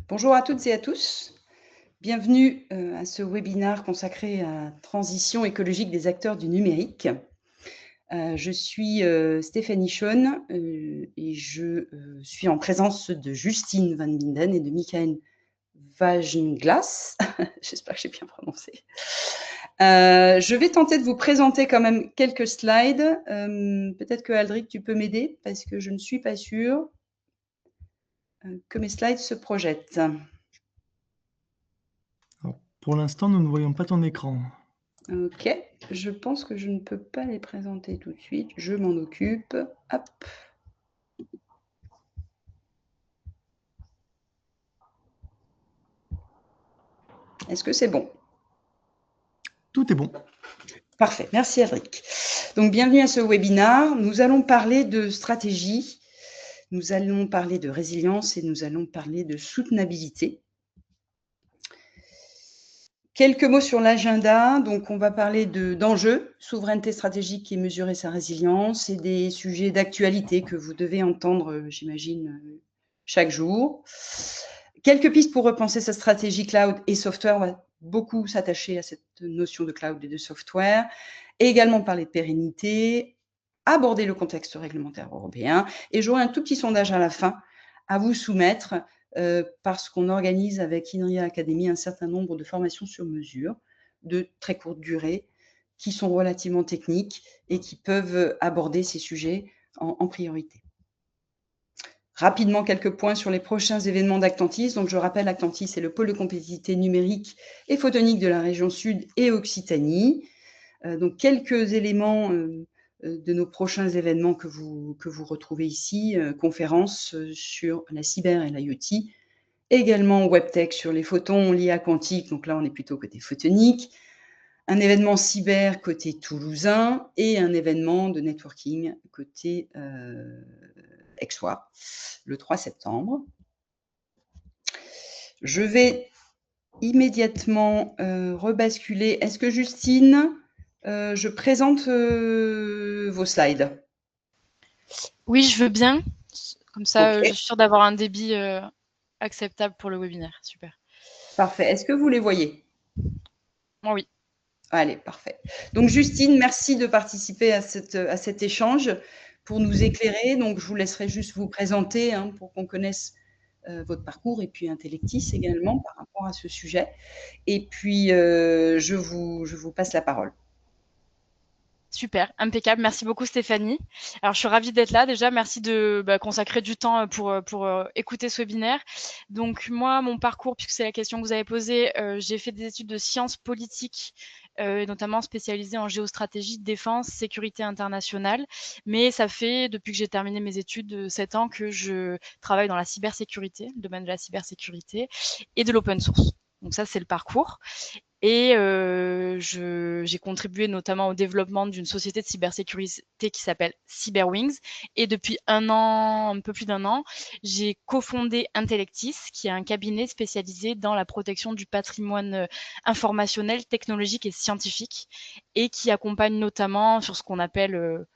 Bonjour à toutes et à tous. Bienvenue à ce webinaire consacré à la transition écologique des acteurs du numérique. Je suis Stéphanie Schoen et je suis en présence de Justine Van Linden et de Michael Wagenglas. J'espère que j'ai bien prononcé. Je vais tenter de vous présenter quand même quelques slides. Peut-être que Aldric, tu peux m'aider parce que je ne suis pas sûre que mes slides se projettent. Alors, pour l'instant, nous ne voyons pas ton écran. Ok, je pense que je ne peux pas les présenter tout de suite. Je m'en occupe. Hop. Est-ce que c'est bon? Tout est bon. Parfait, merci Adric. Donc bienvenue à ce webinaire. Nous allons parler de stratégie, nous allons parler de résilience et nous allons parler de soutenabilité. Quelques mots sur l'agenda. Donc on va parler d'enjeux, souveraineté stratégique et mesurer sa résilience, et des sujets d'actualité que vous devez entendre, j'imagine, chaque jour. Quelques pistes pour repenser sa stratégie cloud et software. On va beaucoup s'attacher à cette notion de cloud et de software. Et également parler de pérennité, aborder le contexte réglementaire européen. Et j'aurai un tout petit sondage à la fin à vous soumettre parce qu'on organise avec INRIA Academy un certain nombre de formations sur mesure de très courte durée qui sont relativement techniques et qui peuvent aborder ces sujets en priorité. Rapidement, quelques points sur les prochains événements d'Actantis. Donc, je rappelle, Actantis est le pôle de compétitivité numérique et photonique de la région Sud et Occitanie. Donc, quelques éléments de nos prochains événements que vous retrouvez ici. Conférences sur la cyber et l'IoT. Également WebTech sur les photons liés à quantique. Donc là, on est plutôt côté photonique. Un événement cyber côté toulousain et un événement de networking côté Aixois, le 3 septembre. Je vais immédiatement rebasculer. Est-ce que Justine, je présente vos slides? Oui, je veux bien. Comme ça, Okay. je suis sûre d'avoir un débit acceptable pour le webinaire. Super. Parfait. Est-ce que vous les voyez? Moi, oui. Allez, parfait. Donc, Justine, merci de participer à cet échange pour nous éclairer. Donc, je vous laisserai juste vous présenter pour qu'on connaisse votre parcours et puis Intellectis également par rapport à ce sujet. Et puis, je vous passe la parole. Super, impeccable. Merci beaucoup Stéphanie. Alors je suis ravie d'être là déjà. Merci de consacrer du temps pour écouter ce webinaire. Donc moi, mon parcours, puisque c'est la question que vous avez posée, j'ai fait des études de sciences politiques, notamment spécialisées en géostratégie, défense, sécurité internationale. Mais ça fait, depuis que j'ai terminé mes études, 7 ans que je travaille dans la cybersécurité, le domaine de la cybersécurité et de l'open source. Donc ça, c'est le parcours. Et j'ai contribué notamment au développement d'une société de cybersécurité qui s'appelle Cyberwings. Et depuis un peu plus d'un an, j'ai cofondé Intellectis, qui est un cabinet spécialisé dans la protection du patrimoine informationnel, technologique et scientifique, et qui accompagne notamment sur ce qu'on appelle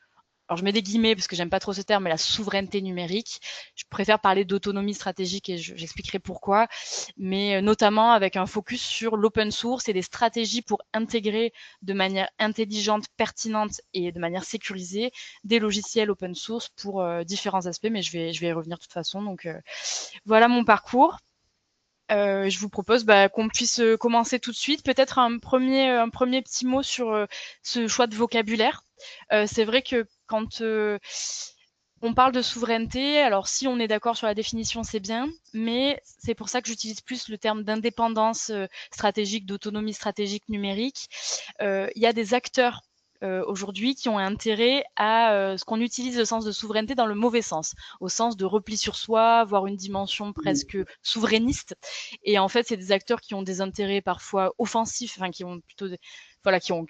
alors je mets des guillemets parce que j'aime pas trop ce terme, mais la souveraineté numérique. Je préfère parler d'autonomie stratégique et j'expliquerai pourquoi, mais notamment avec un focus sur l'open source et des stratégies pour intégrer de manière intelligente, pertinente et de manière sécurisée des logiciels open source pour différents aspects, mais je vais y revenir de toute façon. Donc voilà mon parcours. Je vous propose qu'on puisse commencer tout de suite. Peut-être un premier petit mot sur ce choix de vocabulaire. C'est vrai que quand on parle de souveraineté, alors si on est d'accord sur la définition, c'est bien, mais c'est pour ça que j'utilise plus le terme d'indépendance stratégique, d'autonomie stratégique numérique. Il y a des acteurs aujourd'hui qui ont intérêt à ce qu'on utilise le sens de souveraineté dans le mauvais sens, au sens de repli sur soi, voire une dimension presque souverainiste. Et en fait, c'est des acteurs qui ont des intérêts parfois offensifs, enfin qui ont plutôt qui ont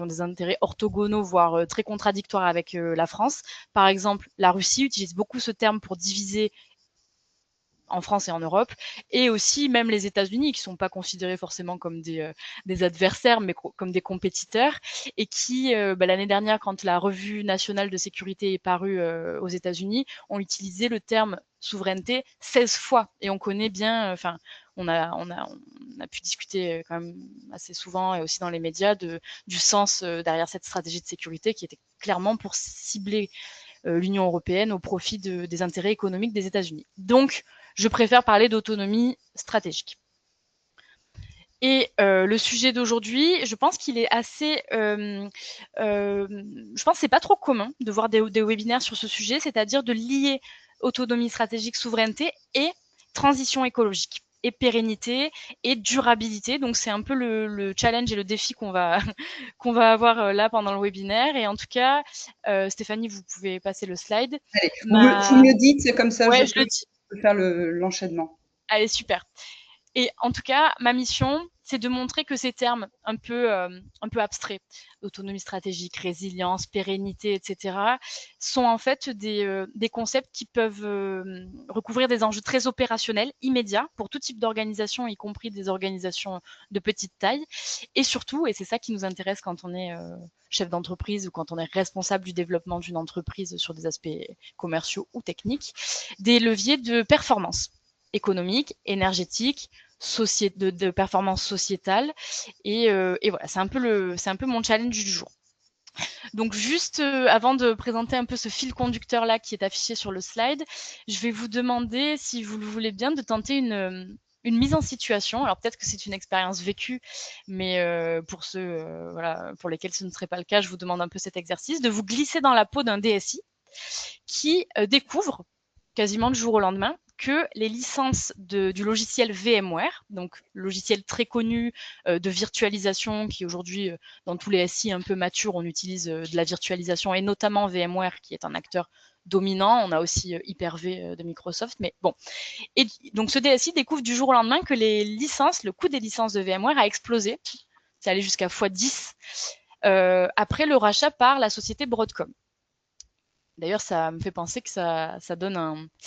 des intérêts orthogonaux, voire très contradictoires avec la France. Par exemple, la Russie utilise beaucoup ce terme pour diviser en France et en Europe, et aussi même les États-Unis, qui sont pas considérés forcément comme des adversaires, mais comme des compétiteurs, et qui, l'année dernière, quand la Revue nationale de sécurité est parue aux États-Unis, ont utilisé le terme souveraineté 16 fois, et on connaît bien, on a pu discuter quand même assez souvent, et aussi dans les médias, du sens derrière cette stratégie de sécurité, qui était clairement pour cibler l'Union européenne au profit des intérêts économiques des États-Unis. Donc, je préfère parler d'autonomie stratégique. Et le sujet d'aujourd'hui, je pense qu'il est assez... je pense que c'est pas trop commun de voir des webinaires sur ce sujet, c'est-à-dire de lier autonomie stratégique, souveraineté et transition écologique, et pérennité et durabilité. Donc c'est un peu le challenge et le défi qu'on va qu'on va avoir là pendant le webinaire. Et en tout cas, Stéphanie, vous pouvez passer le slide. Allez, vous me le dites, c'est comme ça, ouais, je peux faire l'enchaînement. Allez, super. Et en tout cas, ma mission, c'est de montrer que ces termes un peu abstraits, autonomie stratégique, résilience, pérennité, etc., sont en fait des concepts qui peuvent recouvrir des enjeux très opérationnels, immédiats, pour tout type d'organisation, y compris des organisations de petite taille. Et surtout, et c'est ça qui nous intéresse quand on est chef d'entreprise ou quand on est responsable du développement d'une entreprise sur des aspects commerciaux ou techniques, des leviers de performance économique, énergétique, de performance sociétale, et voilà, c'est un peu mon challenge du jour. Donc juste avant de présenter un peu ce fil conducteur là qui est affiché sur le slide, je vais vous demander, si vous le voulez bien, de tenter une mise en situation. Alors peut-être que c'est une expérience vécue, mais pour ceux pour lesquels ce ne serait pas le cas, je vous demande un peu cet exercice, de vous glisser dans la peau d'un DSI qui découvre quasiment du jour au lendemain que les licences du logiciel VMware, donc logiciel très connu de virtualisation qui aujourd'hui, dans tous les SI un peu matures, on utilise de la virtualisation, et notamment VMware qui est un acteur dominant. On a aussi Hyper-V de Microsoft, mais bon. Et donc ce DSI découvre du jour au lendemain que le coût des licences de VMware a explosé. C'est allé jusqu'à x10 après le rachat par la société Broadcom. D'ailleurs, ça me fait penser que ça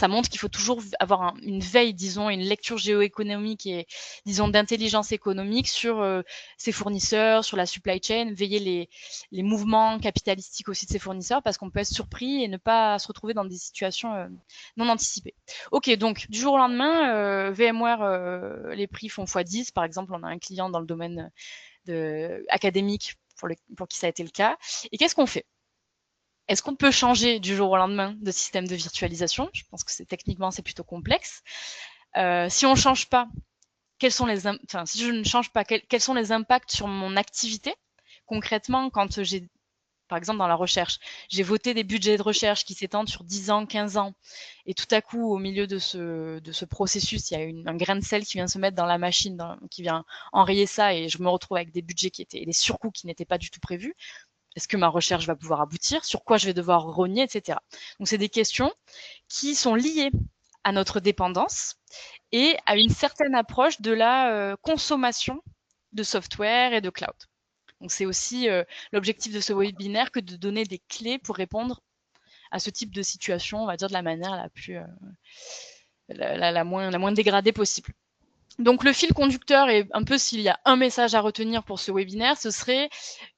montre qu'il faut toujours avoir une veille, disons, une lecture géoéconomique et, disons, d'intelligence économique sur ses fournisseurs, sur la supply chain, veiller les mouvements capitalistiques aussi de ses fournisseurs, parce qu'on peut être surpris et ne pas se retrouver dans des situations non anticipées. Ok, donc du jour au lendemain, VMware, les prix font x10. Par exemple, on a un client dans le domaine académique pour qui ça a été le cas. Et qu'est-ce qu'on fait ? Est-ce qu'on peut changer du jour au lendemain de système de virtualisation ? Je pense que techniquement, c'est plutôt complexe. Si on ne change pas, si je ne change pas, quels sont les impacts sur mon activité ? Concrètement, quand j'ai, par exemple dans la recherche, j'ai voté des budgets de recherche qui s'étendent sur 10 ans, 15 ans, et tout à coup, au milieu de ce processus, il y a un grain de sel qui vient se mettre dans la machine, qui vient enrayer ça, et je me retrouve avec des budgets des surcoûts qui n'étaient pas du tout prévus. Est-ce que ma recherche va pouvoir aboutir ? Sur quoi je vais devoir rogner, etc. Donc, c'est des questions qui sont liées à notre dépendance et à une certaine approche de la consommation de software et de cloud. Donc, c'est aussi l'objectif de ce webinaire que de donner des clés pour répondre à ce type de situation, on va dire de la manière la plus la moins dégradée possible. Donc le fil conducteur, et un peu s'il y a un message à retenir pour ce webinaire, ce serait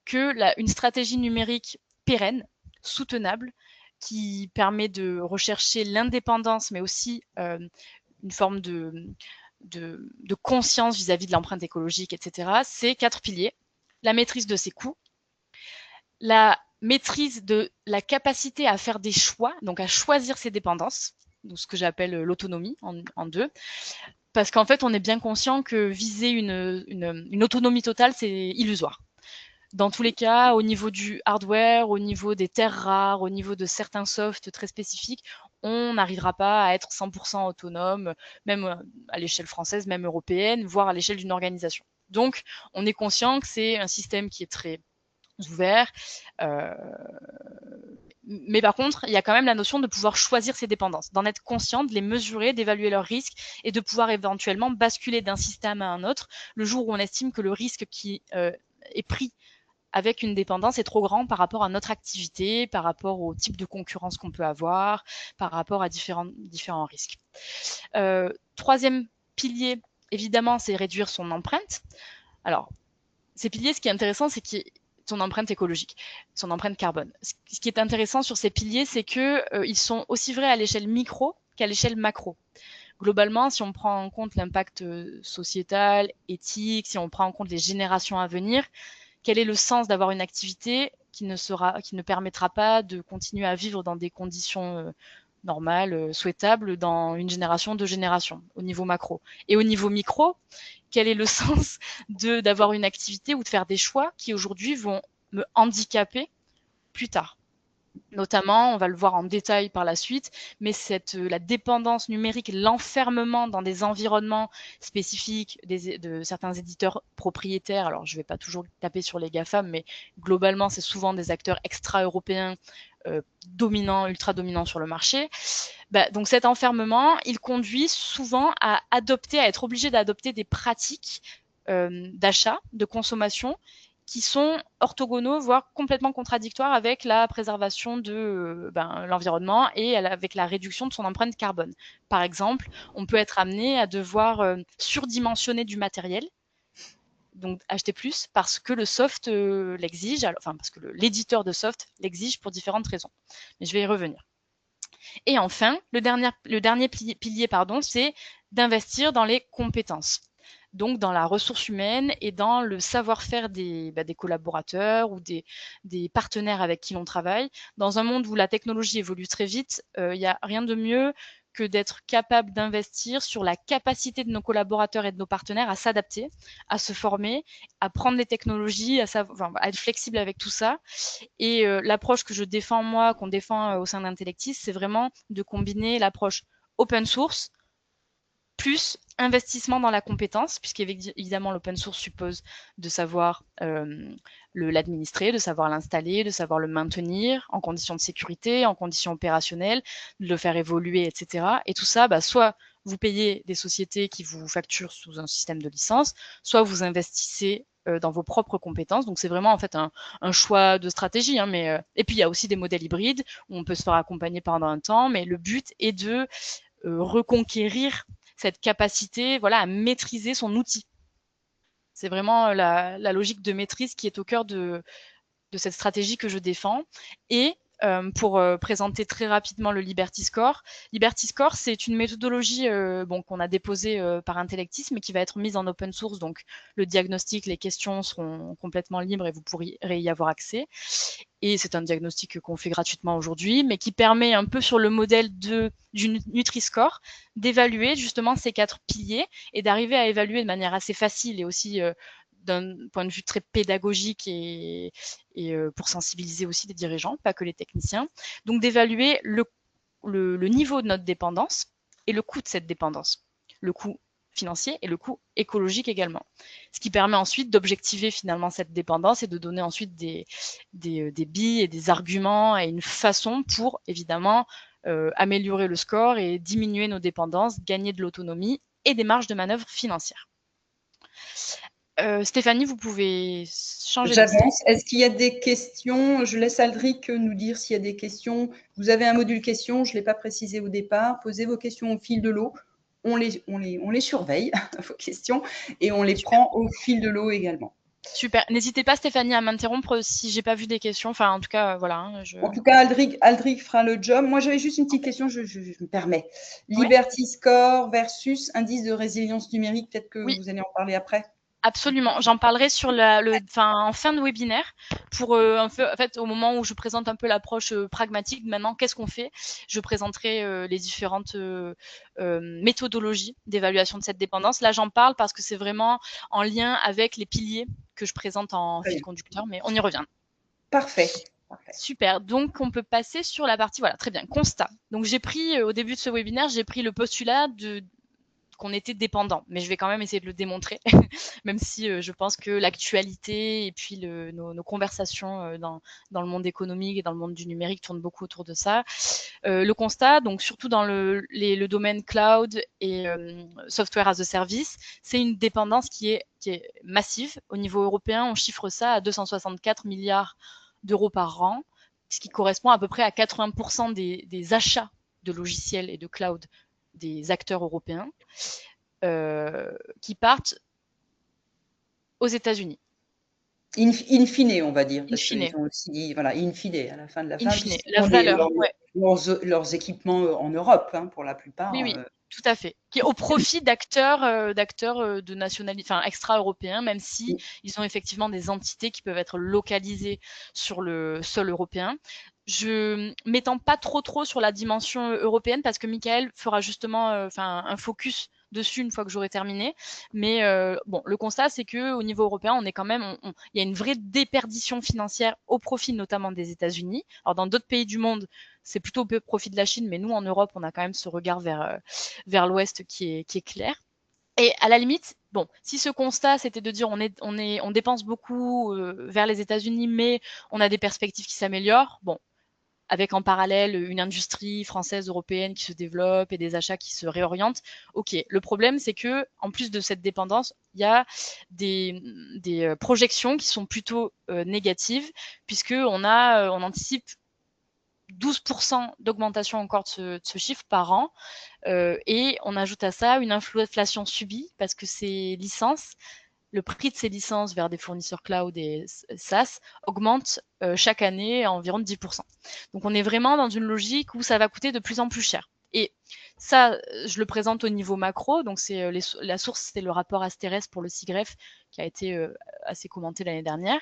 que une stratégie numérique pérenne, soutenable, qui permet de rechercher l'indépendance, mais aussi une forme de conscience vis-à-vis de l'empreinte écologique, etc., c'est 4 piliers. La maîtrise de ses coûts, la maîtrise de la capacité à faire des choix, donc à choisir ses dépendances, donc ce que j'appelle l'autonomie en deux. Parce qu'en fait, on est bien conscient que viser une autonomie totale, c'est illusoire. Dans tous les cas, au niveau du hardware, au niveau des terres rares, au niveau de certains softs très spécifiques, on n'arrivera pas à être 100% autonome, même à l'échelle française, même européenne, voire à l'échelle d'une organisation. Donc, on est conscient que c'est un système qui est très ouvert, mais par contre, il y a quand même la notion de pouvoir choisir ses dépendances, d'en être conscient, de les mesurer, d'évaluer leurs risques et de pouvoir éventuellement basculer d'un système à un autre le jour où on estime que le risque qui est pris avec une dépendance est trop grand par rapport à notre activité, par rapport au type de concurrence qu'on peut avoir, par rapport à différents risques. Troisième pilier, évidemment, c'est réduire son empreinte. Alors, ces piliers, ce qui est intéressant, c'est son empreinte écologique, son empreinte carbone. Ce qui est intéressant sur ces piliers, c'est qu'ils sont aussi vrais à l'échelle micro qu'à l'échelle macro. Globalement, si on prend en compte l'impact sociétal, éthique, si on prend en compte les générations à venir, quel est le sens d'avoir une activité qui ne permettra pas de continuer à vivre dans des conditions normales, souhaitables dans une génération, 2 générations, au niveau macro. Et au niveau micro, quel est le sens d'avoir une activité ou de faire des choix qui aujourd'hui vont me handicaper plus tard? Notamment, on va le voir en détail par la suite, mais la dépendance numérique, l'enfermement dans des environnements spécifiques de certains éditeurs propriétaires. Alors, je ne vais pas toujours taper sur les GAFAM, mais globalement, c'est souvent des acteurs extra-européens dominants, ultra dominants sur le marché. Donc cet enfermement, il conduit souvent à être obligé d'adopter des pratiques d'achat, de consommation, qui sont orthogonaux, voire complètement contradictoires avec la préservation de l'environnement et avec la réduction de son empreinte carbone. Par exemple, on peut être amené à devoir surdimensionner du matériel, donc acheter plus, parce que le soft l'exige, parce que l'éditeur de soft l'exige pour différentes raisons. Mais je vais y revenir. Et enfin, le dernier pilier, c'est d'investir dans les compétences. Donc dans la ressource humaine et dans le savoir-faire des collaborateurs ou des partenaires avec qui l'on travaille. Dans un monde où la technologie évolue très vite, il n'y a rien de mieux que d'être capable d'investir sur la capacité de nos collaborateurs et de nos partenaires à s'adapter, à se former, à prendre les technologies, à être flexible avec tout ça. Et l'approche que je défends moi, qu'on défend au sein d'Intellectis, c'est vraiment de combiner l'approche open source plus investissement dans la compétence, puisqu'évidemment l'open source suppose de savoir l'administrer, de savoir l'installer, de savoir le maintenir en conditions de sécurité, en conditions opérationnelles, de le faire évoluer, etc. Et tout ça, soit vous payez des sociétés qui vous facturent sous un système de licence, soit vous investissez dans vos propres compétences. Donc c'est vraiment en fait un choix de stratégie. Et puis il y a aussi des modèles hybrides où on peut se faire accompagner pendant un temps, mais le but est de reconquérir cette capacité à maîtriser son outil. C'est vraiment la logique de maîtrise qui est au cœur de cette stratégie que je défends. Et pour présenter très rapidement le Liberty Score. Liberty Score, c'est une méthodologie qu'on a déposée par Intellectis, mais qui va être mise en open source. Donc, le diagnostic, les questions seront complètement libres et vous pourrez y avoir accès. Et c'est un diagnostic qu'on fait gratuitement aujourd'hui, mais qui permet un peu sur le modèle du Nutri-Score d'évaluer justement ces 4 piliers et d'arriver à évaluer de manière assez facile et aussi d'un point de vue très pédagogique et pour sensibiliser aussi des dirigeants, pas que les techniciens. Donc d'évaluer le niveau de notre dépendance et le coût de cette dépendance. Le coût financier et le coût écologique également. Ce qui permet ensuite d'objectiver finalement cette dépendance et de donner ensuite des billes et des arguments et une façon pour évidemment améliorer le score et diminuer nos dépendances, gagner de l'autonomie et des marges de manœuvre financières. Stéphanie, vous pouvez changer de slide. J'avance. Est-ce qu'il y a des questions? Je laisse Aldric nous dire s'il y a des questions. Vous avez un module questions, je ne l'ai pas précisé au départ. Posez vos questions au fil de l'eau. On les surveille, vos questions, et on les prend au fil de l'eau également. Super. N'hésitez pas, Stéphanie, à m'interrompre si j'ai pas vu des questions. Enfin, en tout cas, voilà. En tout cas, Aldric fera le job. Moi, j'avais juste une petite question, je me permets. Liberty Score versus indice de résilience numérique, peut-être que vous allez en parler après. Absolument. J'en parlerai sur en fin de webinaire pour en fait au moment où je présente un peu l'approche pragmatique. Maintenant, qu'est-ce qu'on fait? Je présenterai les différentes méthodologies d'évaluation de cette dépendance. Là, j'en parle parce que c'est vraiment en lien avec les piliers que je présente en fil conducteur, mais on y revient. Parfait. Super. Donc, on peut passer sur la partie, voilà, très bien, constat. Donc, j'ai pris au début de ce webinaire, j'ai pris le postulat qu'on était dépendant. Mais je vais quand même essayer de le démontrer, même si je pense que l'actualité et puis nos conversations dans le monde économique et dans le monde du numérique tournent beaucoup autour de ça. Le constat, donc surtout dans le domaine cloud et software as a service, c'est une dépendance qui est massive. Au niveau européen, on chiffre ça à 264 milliards d'euros par an, ce qui correspond à peu près à 80% des achats de logiciels et de cloud des acteurs européens qui partent aux États-Unis. In fine, on va dire, In parce qu'ils fine. ont aussi dit, voilà, in fine, à la fin de la In fin, fine, puisqu'ils la ont valeur, ouais. leurs équipements en Europe, hein, pour la plupart. Oui, tout à fait. Qui est au profit d'acteurs de nationalité, enfin extra-européens, même si ils ont effectivement des entités qui peuvent être localisées sur le sol européen. Je m'étends pas trop sur la dimension européenne parce que Michael fera justement un focus dessus une fois que j'aurai terminé. Mais bon, le constat, c'est que au niveau européen, on est quand même, il y a une vraie déperdition financière au profit notamment des États-Unis. Alors dans d'autres pays du monde, c'est plutôt au profit de la Chine, mais nous en Europe, on a quand même ce regard vers l'Ouest qui est clair. Et à la limite, bon, si ce constat c'était de dire on dépense beaucoup vers les États-Unis, mais on a des perspectives qui s'améliorent, bon, avec en parallèle une industrie française, européenne qui se développe et des achats qui se réorientent. Ok, le problème c'est que en plus de cette dépendance, il y a des projections qui sont plutôt négatives, puisque on anticipe 12% d'augmentation encore de ce chiffre par an. Et on ajoute à ça une inflation subie parce que ces licences, le prix de ces licences vers des fournisseurs cloud et SaaS augmente chaque année à environ de 10%. Donc on est vraiment dans une logique où ça va coûter de plus en plus cher. Et ça, je le présente au niveau macro. Donc c'est la source, c'est le rapport Asterès pour le SIGREF qui a été assez commenté l'année dernière.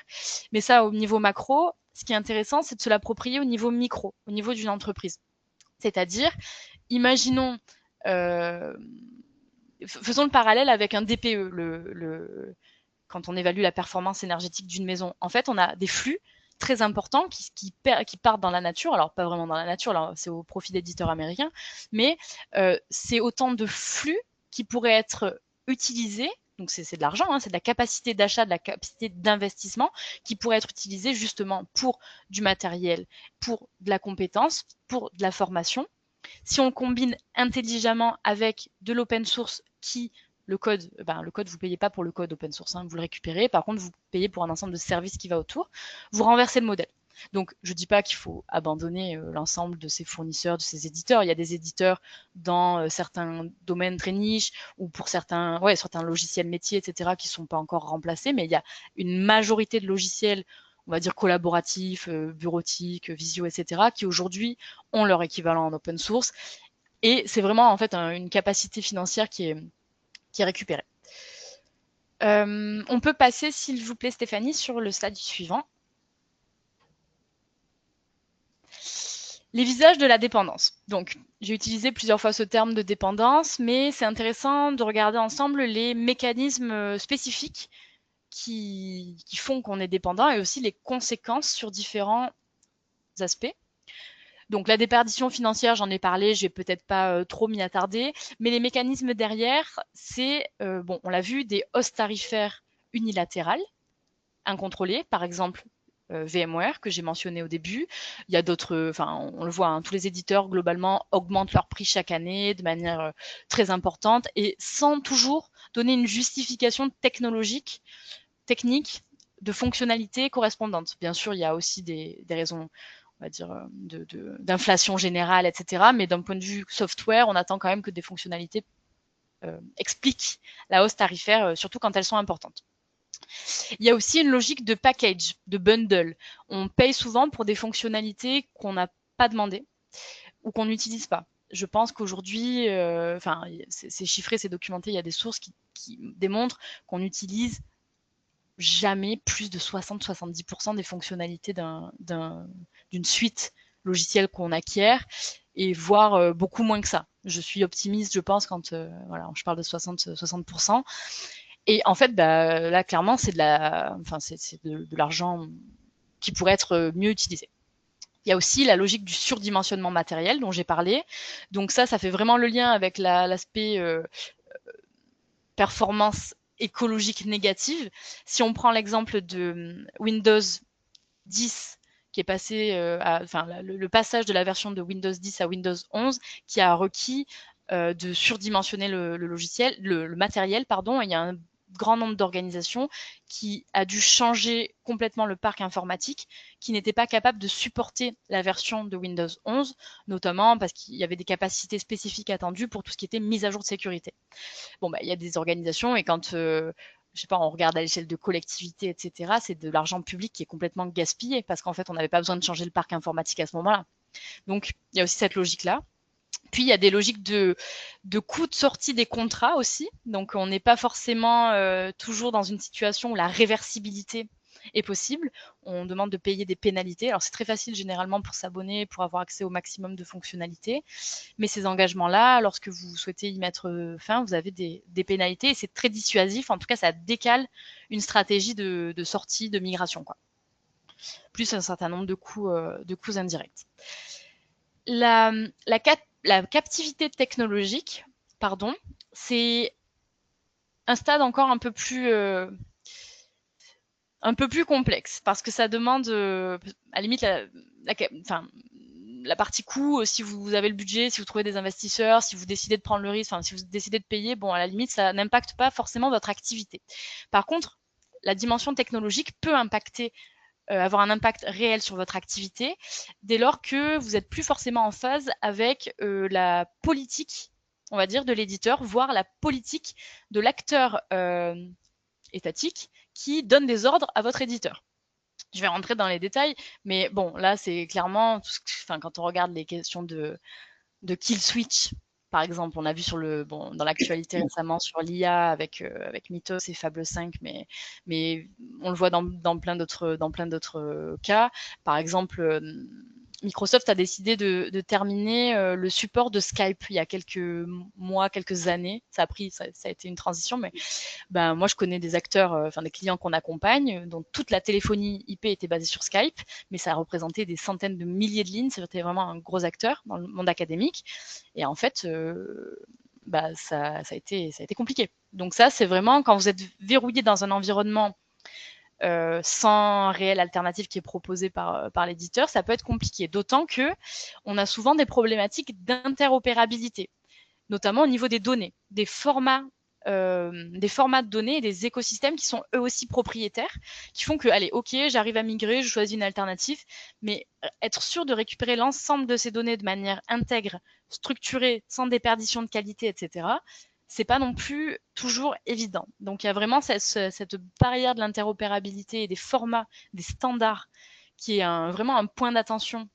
Mais ça, au niveau macro, ce qui est intéressant, c'est de se l'approprier au niveau micro, au niveau d'une entreprise. C'est-à-dire, imaginons, faisons le parallèle avec un DPE, quand on évalue la performance énergétique d'une maison. En fait, on a des flux très importants qui partent dans la nature. Alors, pas vraiment dans la nature, là, c'est au profit d'éditeurs américains, mais c'est autant de flux qui pourraient être utilisés. Donc, c'est de l'argent, hein, c'est de la capacité d'achat, de la capacité d'investissement qui pourrait être utilisée justement pour du matériel, pour de la compétence, pour de la formation. Si on le combine intelligemment avec de l'open source le code, vous payez pas pour le code open source, hein, vous le récupérez. Par contre, vous payez pour un ensemble de services qui va autour. Vous renversez le modèle. Donc, je dis pas qu'il faut abandonner l'ensemble de ces fournisseurs, de ces éditeurs. Il y a des éditeurs dans certains domaines très niches ou pour certains logiciels métiers, etc., qui sont pas encore remplacés. Mais il y a une majorité de logiciels, on va dire collaboratifs, bureautiques, visio, etc., qui aujourd'hui ont leur équivalent en open source. Et c'est vraiment en fait une capacité financière qui est récupérée. On peut passer, s'il vous plaît, Stéphanie, sur le slide suivant. Les visages de la dépendance. Donc, j'ai utilisé plusieurs fois ce terme de dépendance, mais c'est intéressant de regarder ensemble les mécanismes spécifiques qui font qu'on est dépendant et aussi les conséquences sur différents aspects. Donc la déperdition financière, j'en ai parlé, je vais peut-être pas trop m'y attarder, mais les mécanismes derrière, c'est, on l'a vu, des hausses tarifaires unilatérales, incontrôlées, par exemple VMware que j'ai mentionné au début. Il y a d'autres, on le voit, hein, tous les éditeurs globalement augmentent leur prix chaque année de manière très importante et sans toujours donner une justification technique, de fonctionnalité correspondante. Bien sûr, il y a aussi des raisons, on va dire, d'inflation générale, etc. Mais d'un point de vue software, on attend quand même que des fonctionnalités expliquent la hausse tarifaire, surtout quand elles sont importantes. Il y a aussi une logique de package, de bundle. On paye souvent pour des fonctionnalités qu'on n'a pas demandées ou qu'on n'utilise pas. Je pense qu'aujourd'hui, c'est chiffré, c'est documenté, il y a des sources qui démontrent qu'on utilise jamais plus de 60-70% des fonctionnalités d'une suite logicielle qu'on acquiert et voire beaucoup moins que ça. Je suis optimiste, je pense, quand je parle de 60%. Et en fait, là, clairement, c'est de l'argent qui pourrait être mieux utilisé. Il y a aussi la logique du surdimensionnement matériel dont j'ai parlé. Donc ça fait vraiment le lien avec l'aspect performance écologique négative. Si on prend l'exemple de Windows 10, qui est passé, le passage de la version de Windows 10 à Windows 11, qui a requis de surdimensionner le logiciel, le matériel, pardon. Et il y a un grand nombre d'organisations qui a dû changer complètement le parc informatique, qui n'était pas capable de supporter la version de Windows 11, notamment parce qu'il y avait des capacités spécifiques attendues pour tout ce qui était mise à jour de sécurité. Bon, il y a des organisations et quand je sais pas, on regarde à l'échelle de collectivités, etc., c'est de l'argent public qui est complètement gaspillé parce qu'en fait, on n'avait pas besoin de changer le parc informatique à ce moment-là. Donc, il y a aussi cette logique-là. Puis, il y a des logiques de coûts de sortie des contrats aussi. Donc, on n'est pas forcément toujours dans une situation où la réversibilité est possible. On demande de payer des pénalités. Alors, c'est très facile généralement pour s'abonner, pour avoir accès au maximum de fonctionnalités. Mais ces engagements-là, lorsque vous souhaitez y mettre fin, vous avez des pénalités et c'est très dissuasif. En tout cas, ça décale une stratégie de sortie, de migration, quoi. Plus un certain nombre de coûts indirects. La captivité technologique, pardon, c'est un stade encore un peu plus complexe parce que ça demande, à la limite, la partie coût, si vous avez le budget, si vous trouvez des investisseurs, si vous décidez de prendre le risque, si vous décidez de payer, bon, à la limite, ça n'impacte pas forcément votre activité. Par contre, la dimension technologique peut avoir un impact réel sur votre activité dès lors que vous n'êtes plus forcément en phase avec la politique, on va dire, de l'éditeur, voire la politique de l'acteur étatique qui donne des ordres à votre éditeur. Je vais rentrer dans les détails, mais bon, là, c'est clairement, quand on regarde les questions de kill switch, par exemple, on a vu dans l'actualité récemment sur l'IA avec Mythos et Fable 5, mais on le voit dans plein d'autres cas. Par exemple, Microsoft a décidé de terminer le support de Skype il y a quelques mois, quelques années. Ça a été une transition, mais moi je connais des acteurs, des clients qu'on accompagne, dont toute la téléphonie IP était basée sur Skype, mais ça a représenté des centaines de milliers de lignes. C'était vraiment un gros acteur dans le monde académique. Et en fait, ça a été compliqué. Donc ça, c'est vraiment quand vous êtes verrouillé dans un environnement sans réelle alternative qui est proposée par l'éditeur, ça peut être compliqué. D'autant que on a souvent des problématiques d'interopérabilité, notamment au niveau des données, des formats de données et des écosystèmes qui sont eux aussi propriétaires, qui font que, allez, ok, j'arrive à migrer, je choisis une alternative, mais être sûr de récupérer l'ensemble de ces données de manière intègre, structurée, sans déperdition de qualité, etc., c'est pas non plus toujours évident. Donc il y a vraiment cette barrière de l'interopérabilité et des formats, des standards, qui est vraiment un point d'attention.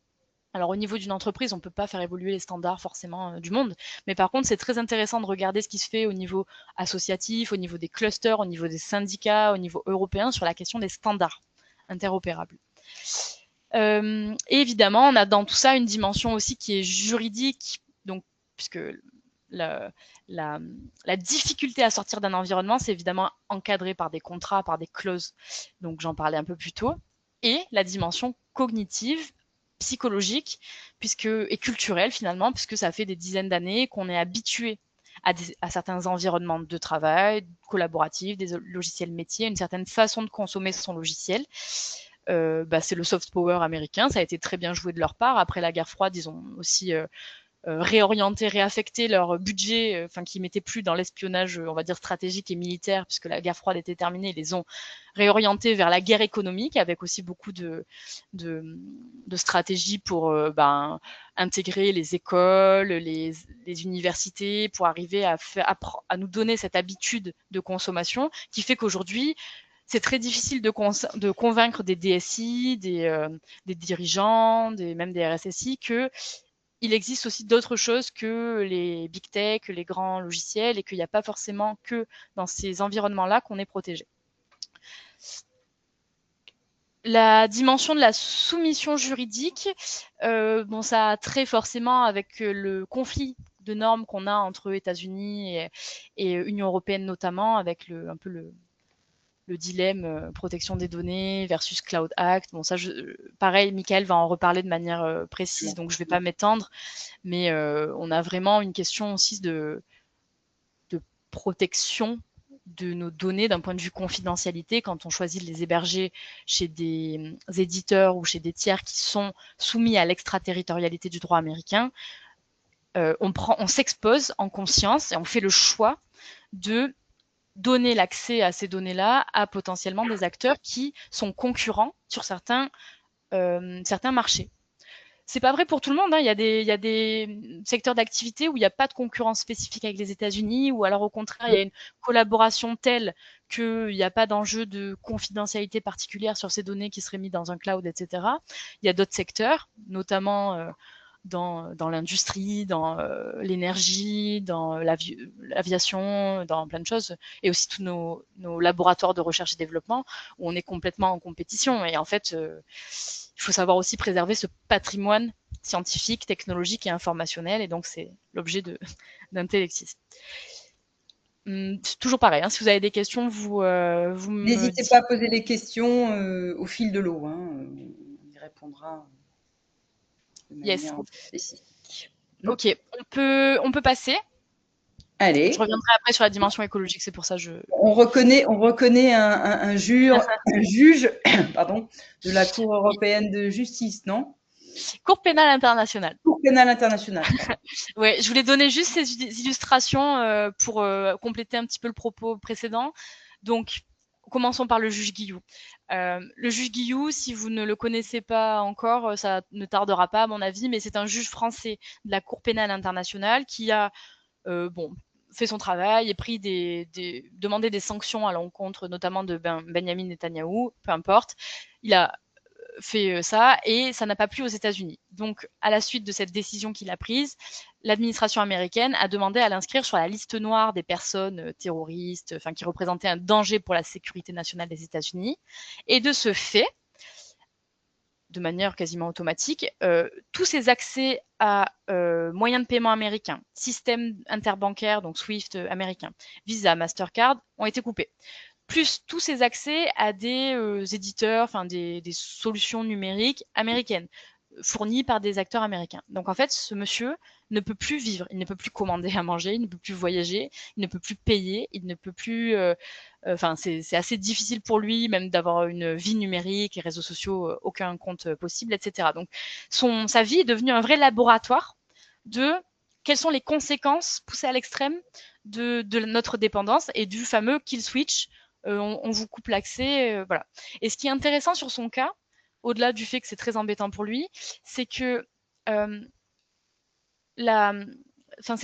Alors au niveau d'une entreprise, on ne peut pas faire évoluer les standards forcément du monde, mais par contre c'est très intéressant de regarder ce qui se fait au niveau associatif, au niveau des clusters, au niveau des syndicats, au niveau européen sur la question des standards interopérables. Et évidemment, on a dans tout ça une dimension aussi qui est juridique, donc puisque la difficulté à sortir d'un environnement, c'est évidemment encadré par des contrats, par des clauses, donc j'en parlais un peu plus tôt, et la dimension cognitive, psychologique et culturelle finalement, puisque ça fait des dizaines d'années qu'on est habitué à certains environnements de travail, collaboratifs, des logiciels métiers, une certaine façon de consommer son logiciel. C'est le soft power américain, ça a été très bien joué de leur part. Après la guerre froide, ils ont aussi réorienter, réaffecter leur budget, qui mettaient plus dans l'espionnage, on va dire stratégique et militaire, puisque la guerre froide était terminée, ils les ont réorientés vers la guerre économique, avec aussi beaucoup de stratégies pour intégrer les écoles, les universités, pour arriver à nous donner cette habitude de consommation, qui fait qu'aujourd'hui, c'est très difficile de convaincre des DSI, des dirigeants, même des RSSI, que il existe aussi d'autres choses que les big tech, les grands logiciels, et qu'il n'y a pas forcément que dans ces environnements-là qu'on est protégé. La dimension de la soumission juridique, ça a trait forcément avec le conflit de normes qu'on a entre États-Unis et Union européenne notamment, avec un peu le dilemme protection des données versus Cloud Act. Bon, ça, pareil, Michael va en reparler de manière précise, donc je ne vais pas m'étendre, mais on a vraiment une question aussi de protection de nos données d'un point de vue confidentialité quand on choisit de les héberger chez des éditeurs ou chez des tiers qui sont soumis à l'extraterritorialité du droit américain. On s'expose en conscience et on fait le choix de donner l'accès à ces données-là à potentiellement des acteurs qui sont concurrents sur certains marchés. C'est pas vrai pour tout le monde, hein. Il y a des secteurs d'activité où il n'y a pas de concurrence spécifique avec les États-Unis, ou alors au contraire, il y a une collaboration telle qu'il n'y a pas d'enjeu de confidentialité particulière sur ces données qui seraient mises dans un cloud, etc. Il y a d'autres secteurs, notamment dans l'industrie, dans l'énergie, dans l'aviation, dans plein de choses, et aussi tous nos laboratoires de recherche et développement, où on est complètement en compétition. Et en fait, il faut savoir aussi préserver ce patrimoine scientifique, technologique et informationnel, et donc c'est l'objet d'Intellectis. Toujours pareil, hein, si vous avez des questions, vous me N'hésitez dites. pas à poser les questions au fil de l'eau. Hein. On y répondra de manière spécifique. Ok, on peut passer. Allez. Je reviendrai après sur la dimension écologique, c'est pour ça que je... On reconnaît un juge pardon, de la Cour européenne de justice, non? Cour pénale internationale. Cour pénale internationale. Ouais, je voulais donner juste ces illustrations pour compléter un petit peu le propos précédent. Donc, commençons par le juge Guillou. Le juge Guillou, si vous ne le connaissez pas encore, ça ne tardera pas à mon avis, mais c'est un juge français de la Cour pénale internationale qui a fait son travail et demandé des sanctions à l'encontre notamment de Benyamin Netanyahou, peu importe. Il a fait ça et ça n'a pas plu aux États-Unis. Donc, à la suite de cette décision qu'il a prise, l'administration américaine a demandé à l'inscrire sur la liste noire des personnes terroristes, enfin qui représentaient un danger pour la sécurité nationale des États-Unis. Et de ce fait, de manière quasiment automatique, tous ces accès à moyens de paiement américains, système interbancaire, donc SWIFT américain, Visa, Mastercard, ont été coupés. Plus tous ces accès à des éditeurs, enfin des solutions numériques américaines, fournies par des acteurs américains. Donc en fait, ce monsieur ne peut plus vivre, il ne peut plus commander à manger, il ne peut plus voyager, il ne peut plus payer, il ne peut plus... Enfin, c'est assez difficile pour lui même d'avoir une vie numérique, les réseaux sociaux, aucun compte possible, etc. Donc sa vie est devenue un vrai laboratoire de quelles sont les conséquences poussées à l'extrême de notre dépendance et du fameux kill switch. On vous coupe l'accès, voilà. Et ce qui est intéressant sur son cas, au-delà du fait que c'est très embêtant pour lui, c'est que ces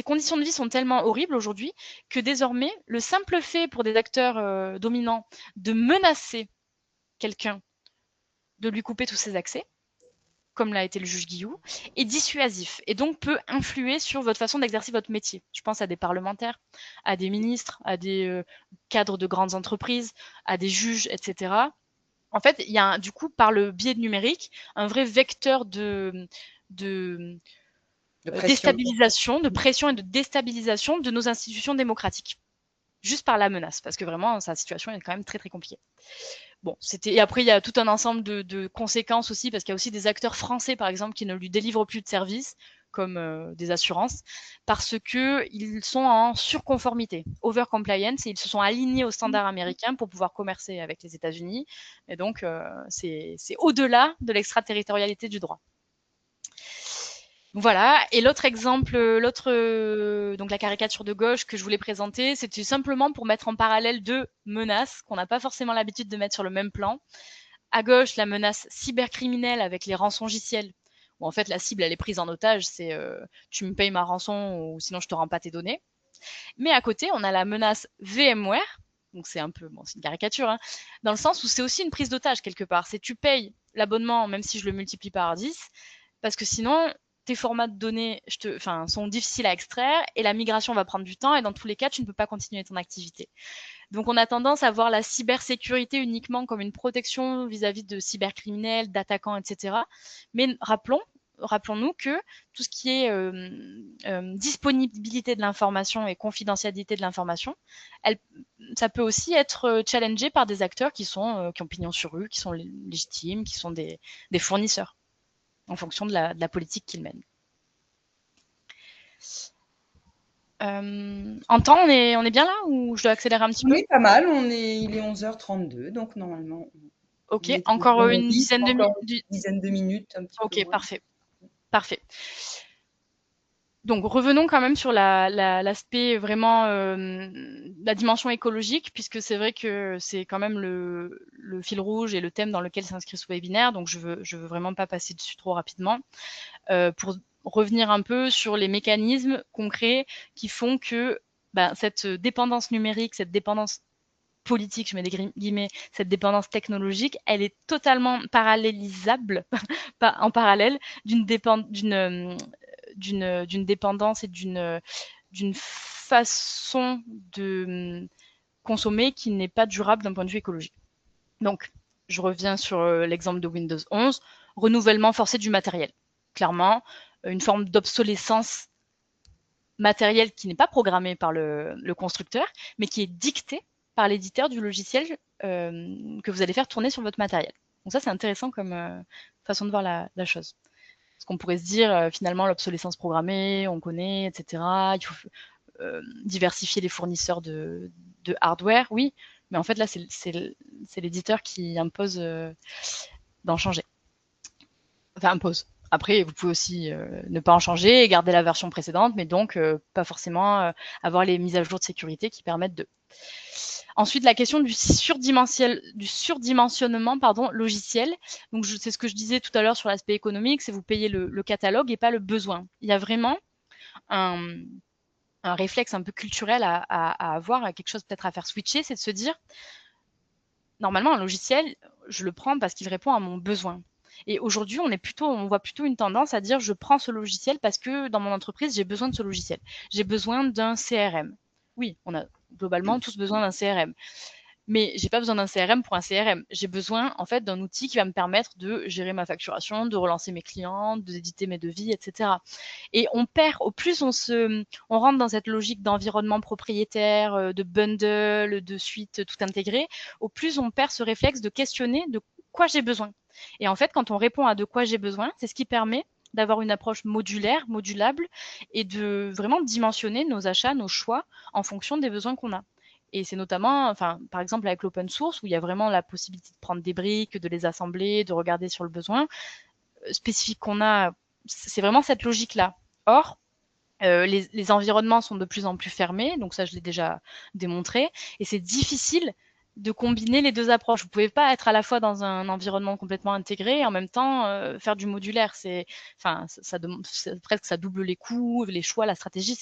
conditions de vie sont tellement horribles aujourd'hui que désormais, le simple fait pour des acteurs dominants de menacer quelqu'un de lui couper tous ses accès, comme l'a été le juge Guillou, est dissuasif et donc peut influer sur votre façon d'exercer votre métier. Je pense à des parlementaires, à des ministres, à des cadres de grandes entreprises, à des juges, etc. En fait, il y a du coup, par le biais de numérique, un vrai vecteur de déstabilisation, de pression et de déstabilisation de nos institutions démocratiques. Juste par la menace, parce que vraiment, sa situation est quand même très, très compliquée. Bon, et après, il y a tout un ensemble de conséquences aussi, parce qu'il y a aussi des acteurs français, par exemple, qui ne lui délivrent plus de services, comme des assurances, parce qu'ils sont en surconformité, over-compliance, et ils se sont alignés aux standards américains pour pouvoir commercer avec les États-Unis. Et donc, c'est au-delà de l'extraterritorialité du droit. Voilà. Et l'autre exemple, donc la caricature de gauche que je voulais présenter, c'était simplement pour mettre en parallèle deux menaces qu'on n'a pas forcément l'habitude de mettre sur le même plan. À gauche, la menace cybercriminelle avec les rançongiciels, où en fait la cible elle est prise en otage, c'est tu me payes ma rançon ou sinon je te rends pas tes données. Mais à côté, on a la menace VMware, donc c'est un peu, c'est une caricature, hein, dans le sens où c'est aussi une prise d'otage quelque part. C'est tu payes l'abonnement même si je le multiplie par 10, parce que sinon tes formats de données sont difficiles à extraire et la migration va prendre du temps et dans tous les cas, tu ne peux pas continuer ton activité. Donc, on a tendance à voir la cybersécurité uniquement comme une protection vis-à-vis de cybercriminels, d'attaquants, etc. Mais rappelons-nous que tout ce qui est disponibilité de l'information et confidentialité de l'information, ça peut aussi être challengé par des acteurs qui ont pignon sur rue, qui sont légitimes, qui sont des fournisseurs en fonction de la politique qu'ils mènent. En temps, on est bien là ou je dois accélérer un petit peu? Oui, pas mal. Il est 11h32, donc normalement, Ok, on est encore comme on une dit, dizaine de encore minutes. une dizaine de minutes, un petit peu Ok, moins. parfait. Parfait. Donc revenons quand même sur l'aspect vraiment la dimension écologique, puisque c'est vrai que c'est quand même le fil rouge et le thème dans lequel s'inscrit ce webinaire. Donc je veux vraiment pas passer dessus trop rapidement pour revenir un peu sur les mécanismes concrets qui font que cette dépendance numérique, cette dépendance politique, je mets des guillemets, cette dépendance technologique, elle est totalement parallélisable, pas en parallèle, d'une dépendance et d'une façon de consommer qui n'est pas durable d'un point de vue écologique. Donc, je reviens sur l'exemple de Windows 11, renouvellement forcé du matériel. Clairement, une forme d'obsolescence matérielle qui n'est pas programmée par le constructeur, mais qui est dictée par l'éditeur du logiciel que vous allez faire tourner sur votre matériel. Donc ça, c'est intéressant comme façon de voir la chose. Parce qu'on pourrait se dire, finalement, l'obsolescence programmée, on connaît, etc. Il faut diversifier les fournisseurs de hardware, oui, mais en fait, là, c'est l'éditeur qui impose d'en changer. Enfin, impose. Après, vous pouvez aussi ne pas en changer et garder la version précédente, mais donc pas forcément avoir les mises à jour de sécurité qui permettent de. Ensuite, la question du surdimensionnement logiciel. Donc, c'est ce que je disais tout à l'heure sur l'aspect économique, c'est vous payez le catalogue et pas le besoin. Il y a vraiment un réflexe un peu culturel à avoir, quelque chose peut-être à faire switcher, c'est de se dire, normalement, un logiciel, je le prends parce qu'il répond à mon besoin. Et aujourd'hui, on voit plutôt une tendance à dire, je prends ce logiciel parce que dans mon entreprise, j'ai besoin de ce logiciel. J'ai besoin d'un CRM. Oui, on a globalement tous besoin d'un CRM. Mais j'ai pas besoin d'un CRM pour un CRM. J'ai besoin en fait d'un outil qui va me permettre de gérer ma facturation, de relancer mes clients, d'éditer mes devis, etc. Et on perd, au plus on rentre dans cette logique d'environnement propriétaire, de bundle, de suite tout intégré, au plus on perd ce réflexe de questionner de quoi j'ai besoin. Et en fait, quand on répond à de quoi j'ai besoin, c'est ce qui permet d'avoir une approche modulaire, modulable, et de vraiment dimensionner nos achats, nos choix en fonction des besoins qu'on a. Et c'est notamment, enfin, par exemple, avec l'open source, où il y a vraiment la possibilité de prendre des briques, de les assembler, de regarder sur le besoin spécifique qu'on a. C'est vraiment cette logique-là. Or, les environnements sont de plus en plus fermés, donc ça, je l'ai déjà démontré, et c'est difficile de combiner les deux approches. Vous ne pouvez pas être à la fois dans un environnement complètement intégré et en même temps faire du modulaire. Presque ça double les coûts, les choix, la stratégie.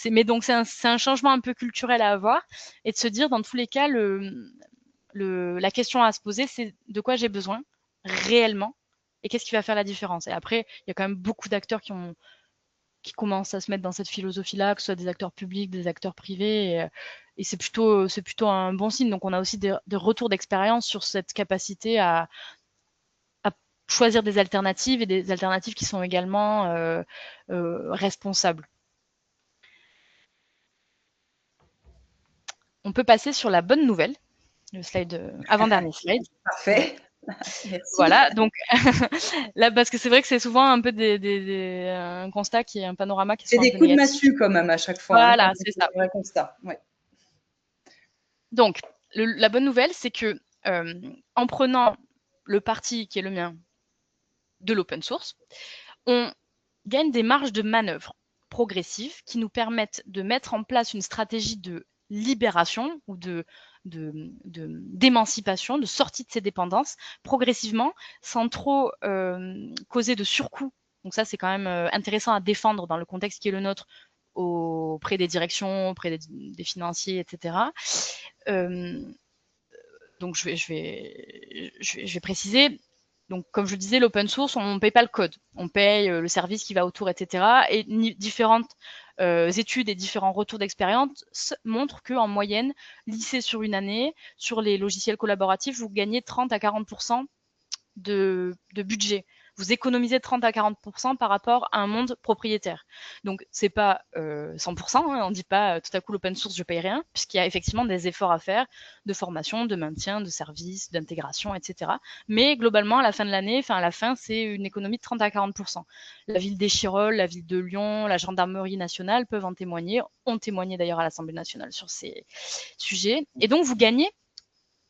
Mais donc c'est un changement un peu culturel à avoir et de se dire dans tous les cas la question à se poser, c'est de quoi j'ai besoin réellement et qu'est-ce qui va faire la différence. Et après, il y a quand même beaucoup d'acteurs qui commencent à se mettre dans cette philosophie-là, que ce soit des acteurs publics, des acteurs privés, et c'est plutôt un bon signe. Donc on a aussi des retours d'expérience sur cette capacité à choisir des alternatives et des alternatives qui sont également responsables. On peut passer sur la bonne nouvelle, le slide avant-dernier slide. Parfait. Merci. Voilà, donc là, parce que c'est vrai que c'est souvent un peu un constat qui est un panorama qui est C'est souvent un des peu coups de négatif. massue quand même à chaque fois. Voilà, c'est ça. Un vrai constat. Ouais. Donc, la bonne nouvelle, c'est que en prenant le parti qui est le mien de l'open source, on gagne des marges de manœuvre progressives qui nous permettent de mettre en place une stratégie de libération ou d'émancipation, de sortie de ces dépendances progressivement, sans trop causer de surcoût. Donc ça, c'est quand même intéressant à défendre dans le contexte qui est le nôtre auprès des directions, auprès des financiers, etc. Donc je vais préciser. Donc comme je le disais, l'open source, on ne paye pas le code, on paye le service qui va autour, etc. Et différentes études et différents retours d'expérience montrent qu'en moyenne, lissé sur une année, sur les logiciels collaboratifs, vous gagnez 30 à 40% de budget. vous économisez 30 à 40% par rapport à un monde propriétaire. Donc, c'est pas 100%, hein, on ne dit pas tout à coup l'open source, je paye rien, puisqu'il y a effectivement des efforts à faire de formation, de maintien, de services, d'intégration, etc. Mais globalement, à la fin de l'année, enfin à la fin, c'est une économie de 30 à 40%. La ville d'Échirolles, la ville de Lyon, la gendarmerie nationale peuvent en témoigner, ont témoigné d'ailleurs à l'Assemblée nationale sur ces sujets. Et donc, vous gagnez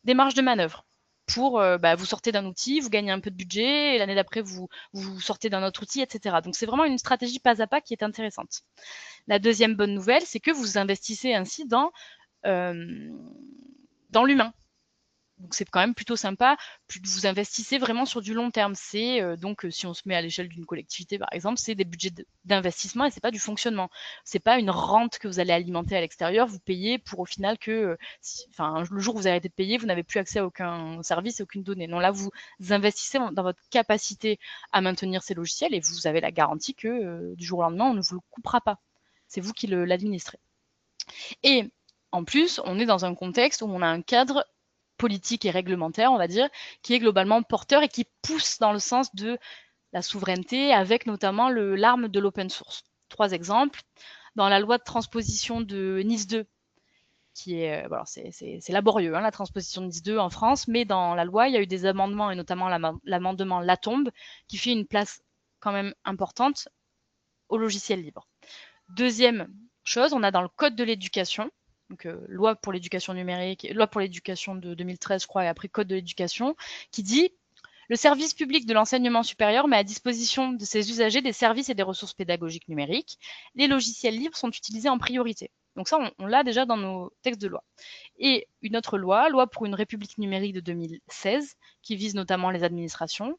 des marges de manœuvre. Pour vous sortez d'un outil, vous gagnez un peu de budget, et l'année d'après, vous sortez d'un autre outil, etc. Donc, c'est vraiment une stratégie pas à pas qui est intéressante. La deuxième bonne nouvelle, c'est que vous investissez ainsi dans l'humain. Donc c'est quand même plutôt sympa. Vous investissez vraiment sur du long terme. C'est donc si on se met à l'échelle d'une collectivité par exemple, c'est des budgets d'investissement et c'est pas du fonctionnement. C'est pas une rente que vous allez alimenter à l'extérieur. Vous payez pour au final que, le jour où vous arrêtez de payer, vous n'avez plus accès à aucun service et aucune donnée. Non, là vous investissez dans votre capacité à maintenir ces logiciels et vous avez la garantie que du jour au lendemain on ne vous le coupera pas. C'est vous qui l'administrez. Et en plus, on est dans un contexte où on a un cadre politique et réglementaire, on va dire, qui est globalement porteur et qui pousse dans le sens de la souveraineté, avec notamment l'arme de l'open source. 3 exemples. Dans la loi de transposition de NIS 2, qui est, c'est laborieux, hein, la transposition de NIS 2 en France, mais dans la loi, il y a eu des amendements, et notamment l'amendement Latombe, qui fait une place quand même importante au logiciel libre. Deuxième chose, on a dans le Code de l'éducation, donc loi pour l'éducation numérique, loi pour l'éducation de 2013, je crois, et après Code de l'éducation, qui dit « Le service public de l'enseignement supérieur met à disposition de ses usagers des services et des ressources pédagogiques numériques. Les logiciels libres sont utilisés en priorité. » Donc ça, on l'a déjà dans nos textes de loi. Et une autre loi, loi pour une république numérique de 2016, qui vise notamment les administrations,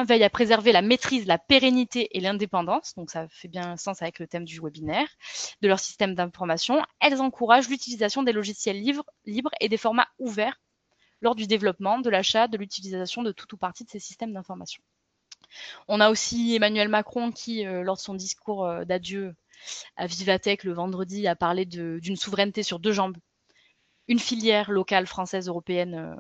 veille à préserver la maîtrise, la pérennité et l'indépendance, donc ça fait bien sens avec le thème du webinaire, de leur système d'information. Elles encouragent l'utilisation des logiciels libres et des formats ouverts lors du développement, de l'achat, de l'utilisation de tout ou partie de ces systèmes d'information. On a aussi Emmanuel Macron qui, lors de son discours d'adieu à Vivatech le vendredi, a parlé d'une souveraineté sur 2 jambes. Une filière locale française européenne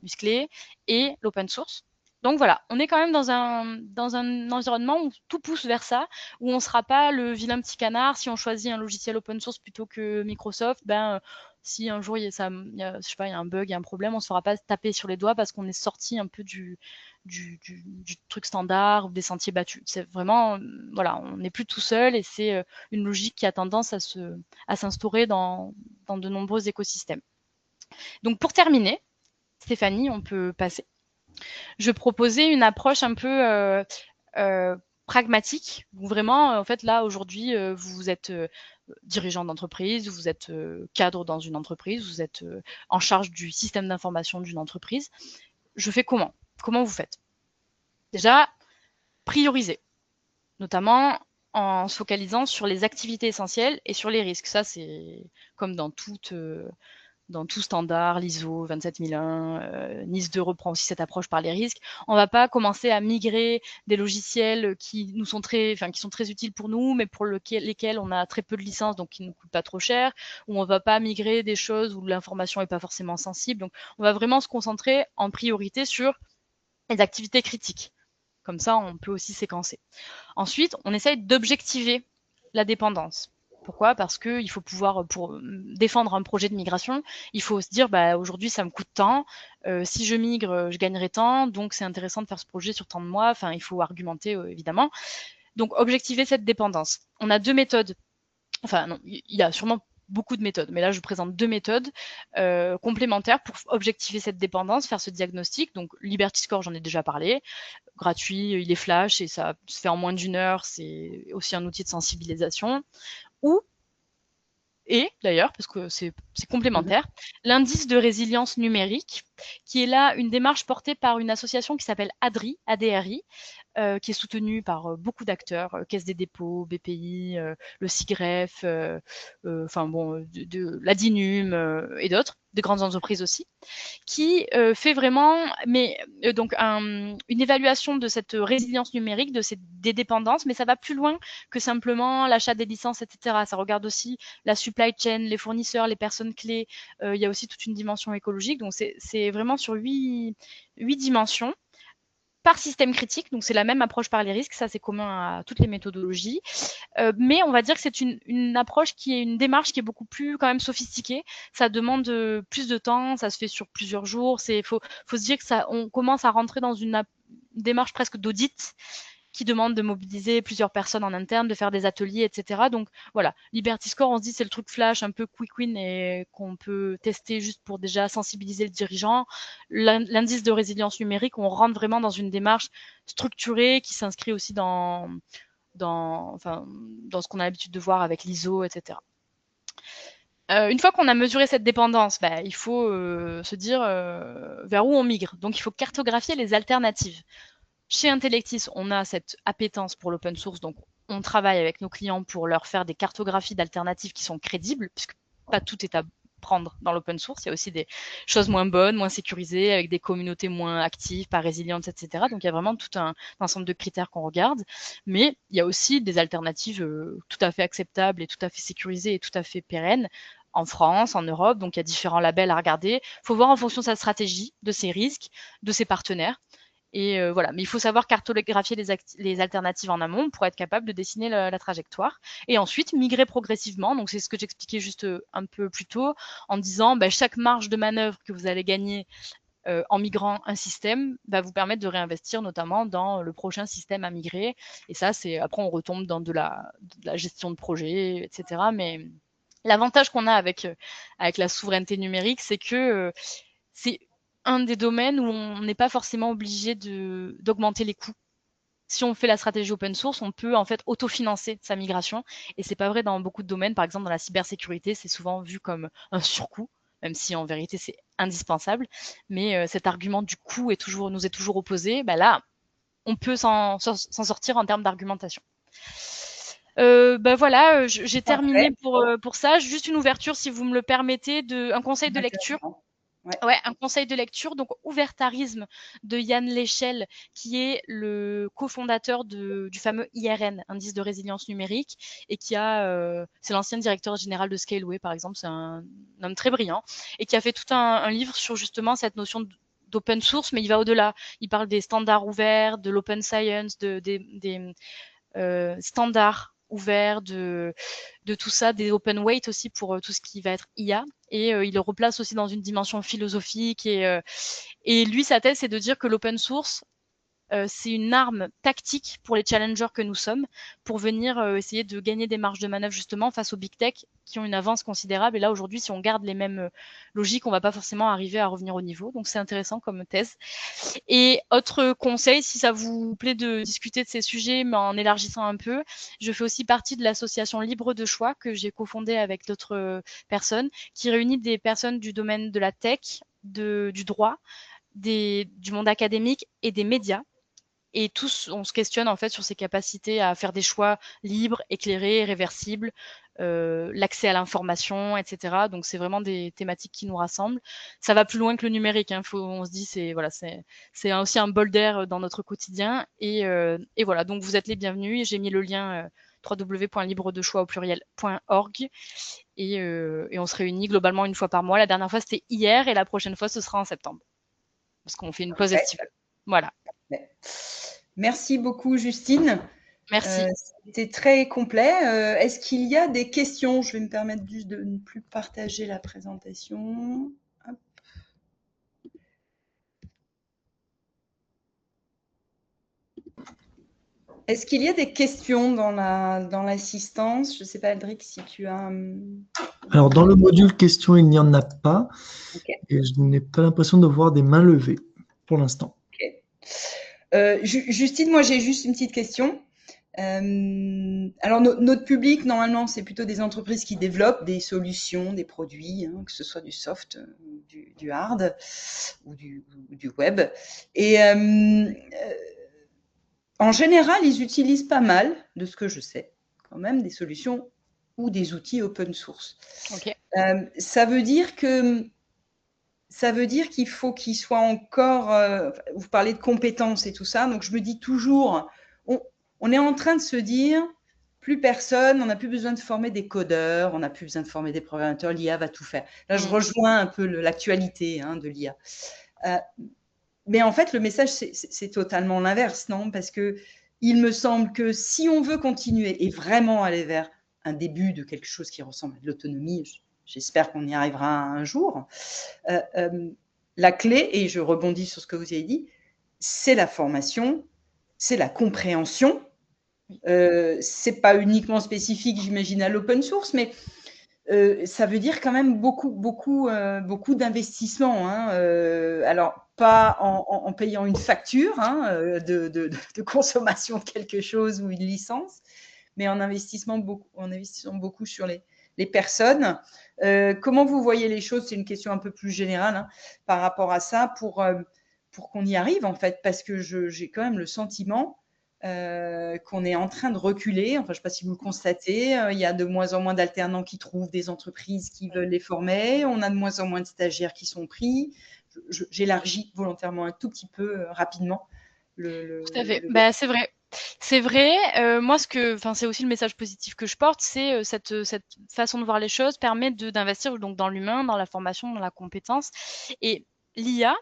musclée et l'open source. Donc voilà, on est quand même dans un environnement où tout pousse vers ça, où on ne sera pas le vilain petit canard si on choisit un logiciel open source plutôt que Microsoft. Si un jour il y a un bug, il y a un problème, on ne se fera pas taper sur les doigts parce qu'on est sorti un peu du truc standard ou des sentiers battus. C'est vraiment, voilà, on n'est plus tout seul et c'est une logique qui a tendance à s'instaurer dans de nombreux écosystèmes. Donc pour terminer, Stéphanie, on peut passer. Je proposais une approche un peu pragmatique, où vraiment, en fait, là, aujourd'hui, vous êtes dirigeant d'entreprise, vous êtes cadre dans une entreprise, vous êtes en charge du système d'information d'une entreprise. Je fais comment? Comment vous faites? Déjà, prioriser, notamment en se focalisant sur les activités essentielles et sur les risques. Ça, c'est comme dans tout standard, l'ISO 27001, NIS 2 reprend aussi cette approche par les risques. On ne va pas commencer à migrer des logiciels qui sont très utiles pour nous, mais pour lesquels on a très peu de licences, donc qui ne nous coûtent pas trop cher, ou on ne va pas migrer des choses où l'information n'est pas forcément sensible. Donc, on va vraiment se concentrer en priorité sur les activités critiques. Comme ça, on peut aussi séquencer. Ensuite, on essaye d'objectiver la dépendance. Pourquoi? Parce qu'il faut pouvoir, pour défendre un projet de migration, il faut se dire, aujourd'hui, ça me coûte tant. Si je migre, je gagnerai tant. Donc, c'est intéressant de faire ce projet sur tant de mois. Enfin, il faut argumenter, évidemment. Donc, objectiver cette dépendance. On a 2 méthodes. Enfin, non, il y a sûrement beaucoup de méthodes, mais là, je présente 2 méthodes complémentaires pour objectiver cette dépendance, faire ce diagnostic. Donc, Liberty Score, j'en ai déjà parlé. Gratuit, il est flash et ça se fait en moins d'1 heure. C'est aussi un outil de sensibilisation. Et d'ailleurs, parce que c'est complémentaire, l'indice de résilience numérique, qui est là une démarche portée par une association qui s'appelle ADRI, qui est soutenue par beaucoup d'acteurs, Caisse des dépôts, BPI, le CIGREF, la DINUM et d'autres, de grandes entreprises aussi, qui fait vraiment une évaluation de cette résilience numérique, des dépendances, mais ça va plus loin que simplement l'achat des licences, etc. Ça regarde aussi la supply chain, les fournisseurs, les personnes clés. Il y a aussi toute une dimension écologique. Donc, c'est vraiment sur 8 dimensions. par système critique, donc c'est la même approche par les risques, ça c'est commun à toutes les méthodologies, mais on va dire que c'est une approche qui est une démarche qui est beaucoup plus quand même sophistiquée, ça demande plus de temps, ça se fait sur plusieurs jours, faut se dire que on commence à rentrer dans une démarche presque d'audit qui demande de mobiliser plusieurs personnes en interne, de faire des ateliers, etc. Donc voilà, Liberty Score, on se dit c'est le truc flash, un peu quick win et qu'on peut tester juste pour déjà sensibiliser le dirigeant. L'indice de résilience numérique, on rentre vraiment dans une démarche structurée qui s'inscrit aussi dans ce qu'on a l'habitude de voir avec l'ISO, etc. Une fois qu'on a mesuré cette dépendance, il faut se dire vers où on migre. Donc il faut cartographier les alternatives. Chez Intellectis, on a cette appétence pour l'open source, donc on travaille avec nos clients pour leur faire des cartographies d'alternatives qui sont crédibles, puisque pas tout est à prendre dans l'open source. Il y a aussi des choses moins bonnes, moins sécurisées, avec des communautés moins actives, pas résilientes, etc. Donc il y a vraiment tout un ensemble de critères qu'on regarde. Mais il y a aussi des alternatives tout à fait acceptables et tout à fait sécurisées et tout à fait pérennes en France, en Europe. Donc il y a différents labels à regarder. Il faut voir en fonction de sa stratégie, de ses risques, de ses partenaires. Et voilà, mais il faut savoir cartographier les alternatives en amont pour être capable de dessiner la trajectoire. Et ensuite, migrer progressivement. Donc, c'est ce que j'expliquais juste un peu plus tôt, en disant chaque marge de manœuvre que vous allez gagner en migrant un système va vous permettre de réinvestir notamment dans le prochain système à migrer. Et ça, après, on retombe dans de la gestion de projet, etc. Mais l'avantage qu'on a avec la souveraineté numérique, c'est que c'est un des domaines où on n'est pas forcément obligé d'augmenter les coûts. Si on fait la stratégie open source, on peut en fait autofinancer sa migration. Et c'est pas vrai dans beaucoup de domaines. Par exemple, dans la cybersécurité, c'est souvent vu comme un surcoût, même si en vérité c'est indispensable. Mais cet argument du coût nous est toujours opposé. Là, on peut s'en sortir en termes d'argumentation. Voilà, j'ai terminé pour ça. Juste une ouverture, si vous me le permettez, un conseil de lecture. Ouais, un conseil de lecture, donc Ouvertarisme de Yann Léchel, qui est le cofondateur du fameux IRN, Indice de résilience numérique, et c'est l'ancien directeur général de Scaleway, par exemple, c'est un homme très brillant, et qui a fait tout un livre sur justement cette notion d'open source, mais il va au-delà. Il parle des standards ouverts, de l'open science, des standards ouverts, de tout ça, des open weight aussi pour tout ce qui va être IA. Et il le replace aussi dans une dimension philosophique. Et lui, sa thèse, c'est de dire que l'open source, c'est une arme tactique pour les challengers que nous sommes, pour venir essayer de gagner des marges de manœuvre justement face aux big tech qui ont une avance considérable. Et là, aujourd'hui, si on garde les mêmes logiques, on va pas forcément arriver à revenir au niveau. Donc, c'est intéressant comme thèse. Et autre conseil, si ça vous plaît de discuter de ces sujets, mais en élargissant un peu, je fais aussi partie de l'association Libre de Choix que j'ai cofondée avec d'autres personnes, qui réunit des personnes du domaine de la tech, du droit, du monde académique et des médias. Et tous, on se questionne en fait sur ses capacités à faire des choix libres, éclairés, réversibles, l'accès à l'information, etc. Donc c'est vraiment des thématiques qui nous rassemblent. Ça va plus loin que le numérique. On se dit c'est aussi un bol d'air dans notre quotidien. Et voilà. Donc vous êtes les bienvenus. J'ai mis le lien www.libredechoix.org et on se réunit globalement une fois par mois. La dernière fois c'était hier et la prochaine fois ce sera en septembre parce qu'on fait une pause estivale. Voilà. Merci beaucoup, Justine. Merci. C'était très complet. Est-ce qu'il y a des questions? Je vais me permettre juste de ne plus partager la présentation. Hop. Est-ce qu'il y a des questions dans l'assistance? Je ne sais pas, Aldric, si tu as… Alors, dans le module questions, il n'y en a pas. Okay. Et je n'ai pas l'impression de voir des mains levées pour l'instant. Okay. Justine, moi, j'ai juste une petite question. Alors, notre public, normalement, c'est plutôt des entreprises qui développent des solutions, des produits, que ce soit du soft, du hard ou du web. Et en général, ils utilisent pas mal, de ce que je sais, quand même, des solutions ou des outils open source. Okay. Ça veut dire qu'il faut qu'ils soient encore… vous parlez de compétences et tout ça, donc je me dis toujours… On est en train de se dire, plus personne, on n'a plus besoin de former des codeurs, on n'a plus besoin de former des programmateurs, l'IA va tout faire. Là, je rejoins un peu l'actualité de l'IA. Mais en fait, le message, c'est totalement l'inverse, non? Parce que il me semble que si on veut continuer et vraiment aller vers un début de quelque chose qui ressemble à de l'autonomie, j'espère qu'on y arrivera un jour, la clé, et je rebondis sur ce que vous avez dit, c'est la formation, c'est la compréhension. C'est pas uniquement spécifique, j'imagine, à l'open source, mais ça veut dire quand même beaucoup d'investissement. Hein. Alors, pas en payant une facture de consommation de quelque chose ou une licence, mais en investissant beaucoup sur les personnes. Comment vous voyez les choses? C'est une question un peu plus générale hein, par rapport à ça pour qu'on y arrive, en fait, parce que j'ai quand même le sentiment qu'on est en train de reculer. Enfin, je ne sais pas si vous le constatez. Il y a de moins en moins d'alternants qui trouvent des entreprises qui veulent les former. On a de moins en moins de stagiaires qui sont pris. J'élargis volontairement un tout petit peu rapidement. Tout à fait. Bah, c'est vrai. C'est vrai. Moi, c'est aussi le message positif que je porte, c'est cette façon de voir les choses permet d'investir donc dans l'humain, dans la formation, dans la compétence. Et l'IA,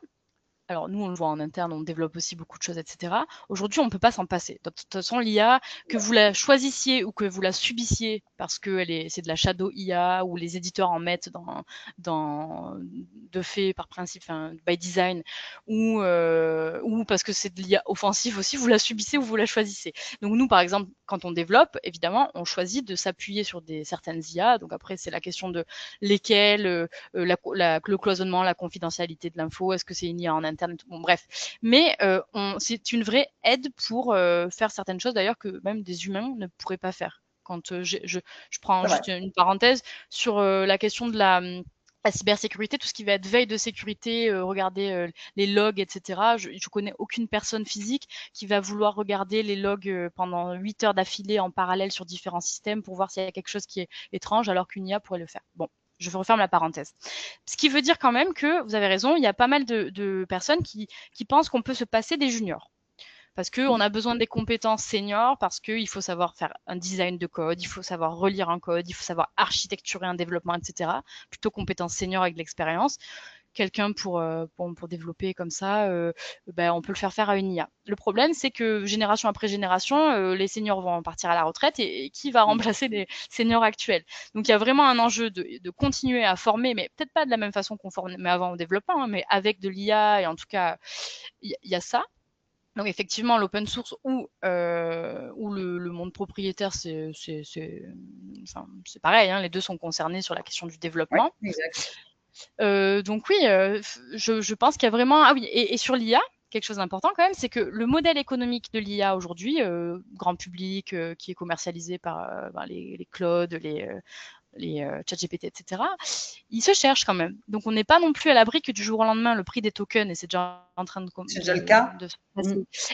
alors nous, on le voit en interne, on développe aussi beaucoup de choses, etc. Aujourd'hui, on ne peut pas s'en passer. De toute façon, l'IA, que vous la choisissiez ou que vous la subissiez parce que c'est de la shadow IA ou les éditeurs en mettent de fait, par principe, by design, ou parce que c'est de l'IA offensive aussi, vous la subissez ou vous la choisissez. Donc nous, par exemple, quand on développe, évidemment, on choisit de s'appuyer sur certaines IA. Donc après, c'est la question de lesquelles, le cloisonnement, la confidentialité de l'info, est-ce que c'est une IA en interne, bon, bref. Mais c'est une vraie aide pour faire certaines choses, d'ailleurs, que même des humains ne pourraient pas faire. Quand je prends juste une parenthèse sur la question de la cybersécurité, tout ce qui va être veille de sécurité, regarder les logs, etc. Je connais aucune personne physique qui va vouloir regarder les logs pendant 8 heures d'affilée en parallèle sur différents systèmes pour voir s'il y a quelque chose qui est étrange, alors qu'une IA pourrait le faire. Bon, je referme la parenthèse. Ce qui veut dire quand même que, vous avez raison, il y a pas mal de personnes qui pensent qu'on peut se passer des juniors. Parce qu'on a besoin des compétences seniors, parce qu'il faut savoir faire un design de code, il faut savoir relire un code, il faut savoir architecturer un développement, etc. Plutôt compétences seniors avec de l'expérience. Quelqu'un pour développer comme ça, on peut le faire à une IA. Le problème, c'est que génération après génération, les seniors vont partir à la retraite et qui va remplacer les seniors actuels? Donc, il y a vraiment un enjeu de continuer à former, mais peut-être pas de la même façon qu'on formait avant au développement, hein, mais avec de l'IA, et en tout cas, il y a ça. Donc effectivement, l'open source ou le monde propriétaire, c'est pareil, hein, les deux sont concernés sur la question du développement. Ouais, exact. Donc oui, je pense qu'il y a vraiment... Ah oui, et sur l'IA, quelque chose d'important quand même, c'est que le modèle économique de l'IA aujourd'hui, grand public, qui est commercialisé par les clouds, les ChatGPT, etc., ils se cherchent quand même. Donc, on n'est pas non plus à l'abri que du jour au lendemain, le prix des tokens, et c'est déjà en train c'est déjà le cas,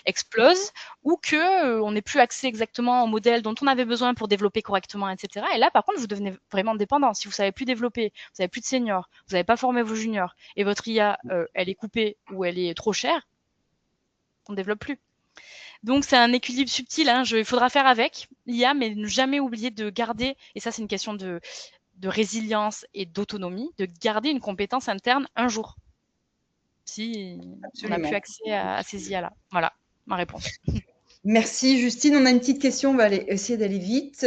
explose, ou que on n'ait plus accès exactement au modèle dont on avait besoin pour développer correctement, etc. Et là, par contre, vous devenez vraiment dépendant. Si vous savez plus développer, vous n'avez plus de seniors, vous n'avez pas formé vos juniors, et votre IA, elle est coupée ou elle est trop chère, on ne développe plus. Donc, c'est un équilibre subtil. Hein. Il faudra faire avec l'IA, mais ne jamais oublier de garder, et ça, c'est une question de résilience et d'autonomie, de garder une compétence interne un jour. Si on n'a plus accès à ces IA-là. Voilà, ma réponse. Merci Justine. On a une petite question, on va essayer d'aller vite.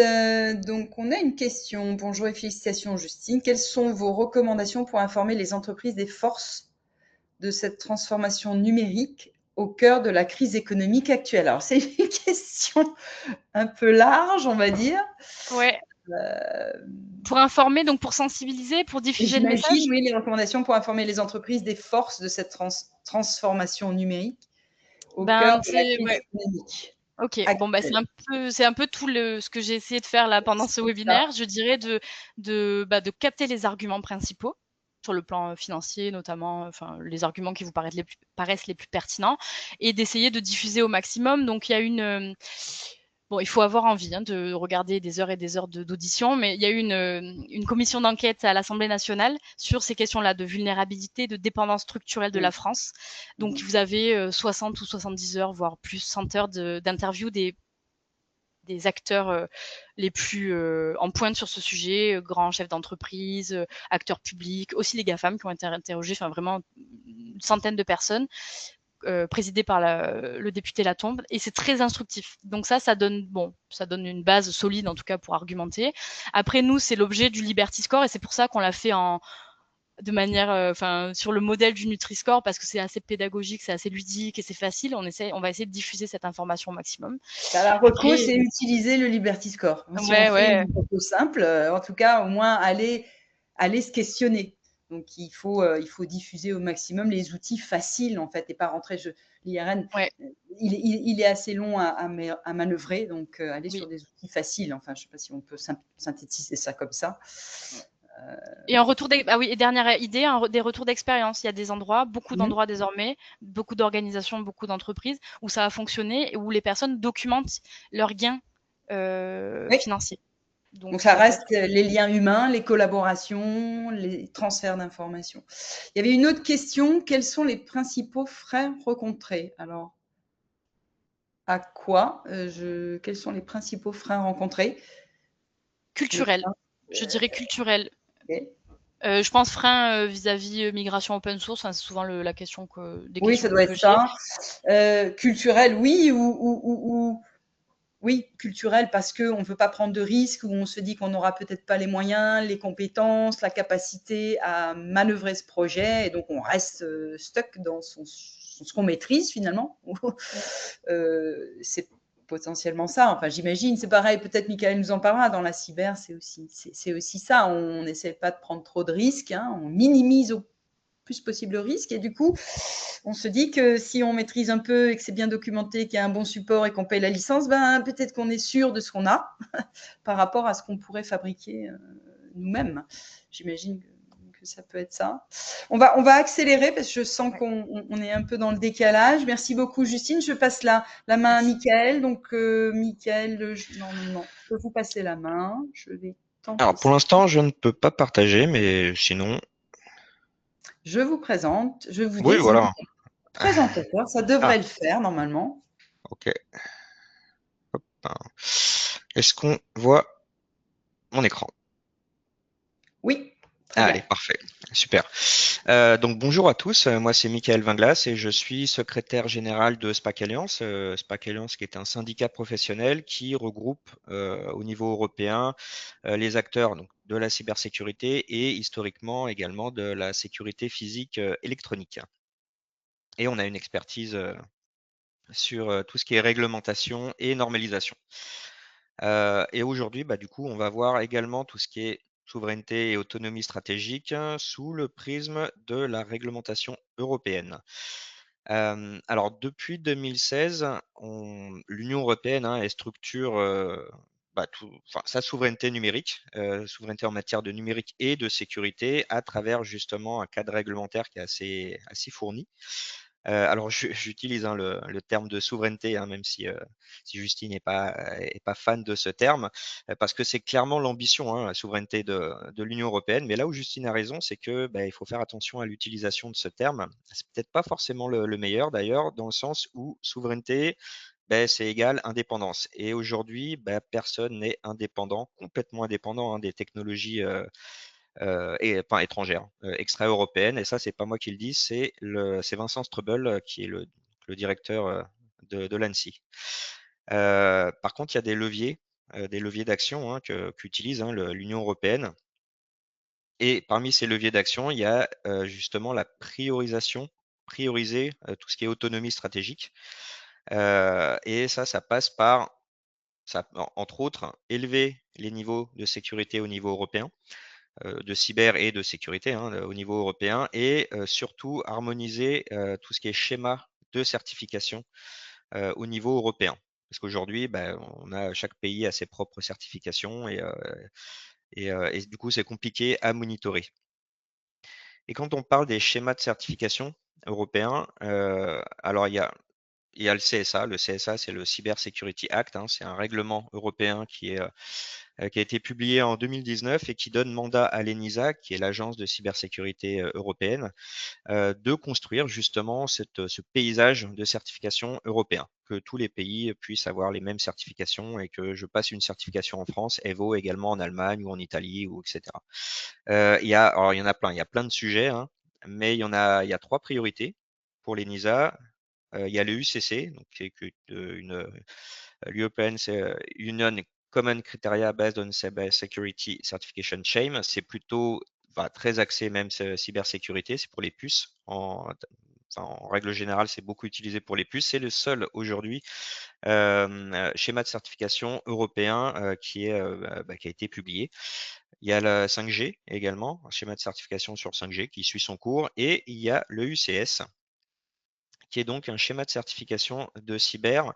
Donc, on a une question. Bonjour et félicitations Justine. Quelles sont vos recommandations pour informer les entreprises des forces de cette transformation numérique au cœur de la crise économique actuelle? Alors, c'est une question un peu large, on va dire. Ouais. Pour informer, donc pour sensibiliser, pour diffuser le message. Oui, les recommandations pour informer les entreprises des forces de cette transformation numérique au cœur de la crise économique. Ok, bon, c'est un peu tout ce que j'ai essayé de faire là pendant ce webinaire. Je dirais de capter les arguments principaux sur le plan financier, notamment, les arguments qui vous paraissent les plus pertinents, et d'essayer de diffuser au maximum. Donc, il y a il faut avoir envie de regarder des heures et des heures d'audition, mais il y a eu une commission d'enquête à l'Assemblée nationale sur ces questions-là de vulnérabilité, de dépendance structurelle de la France. Donc, vous avez 60 ou 70 heures, voire plus 100 heures d'interview des acteurs les plus en pointe sur ce sujet, grands chefs d'entreprise, acteurs publics, aussi les GAFAM qui ont été interrogés, vraiment une centaine de personnes, présidé par le député Latombe, et c'est très instructif. Donc ça donne une base solide en tout cas pour argumenter. Après nous, c'est l'objet du Liberty Score et c'est pour ça qu'on l'a fait de manière, sur le modèle du Nutri-Score parce que c'est assez pédagogique, c'est assez ludique et c'est facile. On va essayer de diffuser cette information au maximum. La reco, c'est utiliser le Liberty Score. Si on fait une reco simple, en tout cas, au moins aller se questionner. Donc, il faut diffuser au maximum les outils faciles, en fait, et pas rentrer. L'IRN, il est assez long à manœuvrer, donc aller sur des outils faciles. Enfin, je ne sais pas si on peut synthétiser ça comme ça. Et en retour et dernière idée, des retours d'expérience. Il y a des endroits, beaucoup d'endroits désormais, beaucoup d'organisations, beaucoup d'entreprises où ça a fonctionné et où les personnes documentent leurs gains financiers. Donc ça reste les liens humains, les collaborations, les transferts d'informations. Il y avait une autre question. Quels sont les principaux freins rencontrés? Alors, à quoi quels sont les principaux freins rencontrés? Culturel. Je dirais culturel. Je pense frein vis-à-vis migration open source. C'est souvent la question oui, ça doit être ça. Culturel, oui, oui, culturel parce qu'on ne veut pas prendre de risques, ou on se dit qu'on n'aura peut-être pas les moyens, les compétences, la capacité à manœuvrer ce projet, et donc on reste stuck dans ce qu'on maîtrise finalement. C'est potentiellement ça. Enfin, j'imagine, c'est pareil, peut-être Michael nous en parlera, dans la cyber, c'est aussi ça. On n'essaie pas de prendre trop de risques, hein, on minimise au plus possible le risque, et du coup, on se dit que si on maîtrise un peu et que c'est bien documenté, qu'il y a un bon support et qu'on paye la licence, peut-être qu'on est sûr de ce qu'on a par rapport à ce qu'on pourrait fabriquer nous-mêmes. J'imagine que ça peut être ça. On va accélérer parce que je sens qu'on est un peu dans le décalage. Merci beaucoup, Justine. Je passe la main à Michael. Donc, Michael, normalement, je peux vous passer la main. Je vais tenter. Alors, pour l'instant, je ne peux pas partager, mais sinon... Je vous présente. Je vous dis, oui, voilà. Présentateur, ça devrait le faire normalement. Ok. Est-ce qu'on voit mon écran? Oui. Allez, parfait. Super. Donc bonjour à tous, moi c'est Michael Vinglas et je suis secrétaire général de SPAC Alliance. SPAC Alliance qui est un syndicat professionnel qui regroupe au niveau européen les acteurs donc, de la cybersécurité et historiquement également de la sécurité physique électronique. Et on a une expertise sur tout ce qui est réglementation et normalisation. Et aujourd'hui, du coup, on va voir également tout ce qui est souveraineté et autonomie stratégique sous le prisme de la réglementation européenne. Alors, depuis 2016, l'Union européenne elle structure sa souveraineté numérique, souveraineté en matière de numérique et de sécurité à travers justement un cadre réglementaire qui est assez fourni. Alors, j'utilise le terme de souveraineté, même si Justine n'est pas fan de ce terme, parce que c'est clairement l'ambition, la souveraineté de l'Union européenne. Mais là où Justine a raison, c'est que il faut faire attention à l'utilisation de ce terme. C'est peut-être pas forcément le meilleur d'ailleurs, dans le sens où souveraineté, c'est égal indépendance. Et aujourd'hui, personne n'est indépendant, complètement indépendant des technologies étrangères, extra-européennes. Et ça, c'est pas moi qui le dis, c'est Vincent Strubel qui est le directeur de l'ANSSI. Par contre, il y a des leviers d'action qu'utilise l'Union européenne. Et parmi ces leviers d'action, il y a justement la priorisation, prioriser tout ce qui est autonomie stratégique. Et ça passe par, entre autres, élever les niveaux de sécurité au niveau européen, de cyber et de sécurité au niveau européen, et surtout harmoniser tout ce qui est schéma de certification au niveau européen. Parce qu'aujourd'hui, chaque pays a ses propres certifications et du coup, c'est compliqué à monitorer. Et quand on parle des schémas de certification européens, alors il y a le CSA. Le CSA, c'est le Cyber Security Act. C'est un règlement européen qui a été publié en 2019 et qui donne mandat à l'ENISA, qui est l'agence de cybersécurité européenne, de construire justement ce paysage de certification européen, que tous les pays puissent avoir les mêmes certifications et que je passe une certification en France, elle vaut également en Allemagne ou en Italie, ou etc. Il y en a plein, il y a plein de sujets, mais il y a 3 priorités pour l'ENISA. il y a le UCC, donc qui est l'European Union Common Criteria Based on Cyber Security Certification Chain. C'est plutôt très axé même cybersécurité, c'est pour les puces. En règle générale, c'est beaucoup utilisé pour les puces. C'est le seul aujourd'hui schéma de certification européen qui a été publié. Il y a la 5G également, un schéma de certification sur 5G qui suit son cours, et il y a le UCS, qui est donc un schéma de certification de cyber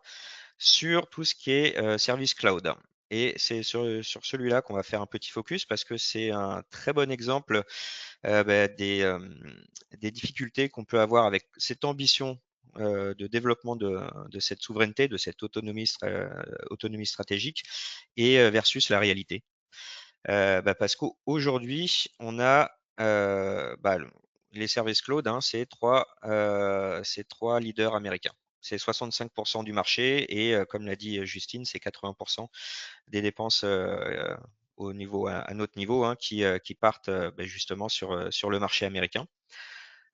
sur tout ce qui est service cloud. Et c'est sur celui-là qu'on va faire un petit focus parce que c'est un très bon exemple des difficultés qu'on peut avoir avec cette ambition de développement de cette souveraineté, de cette autonomie stratégique et versus la réalité. Parce qu'aujourd'hui, on a les services cloud, hein, c'est trois leaders américains. C'est 65% du marché et comme l'a dit Justine, c'est 80% des dépenses à notre niveau hein, qui partent justement sur le marché américain.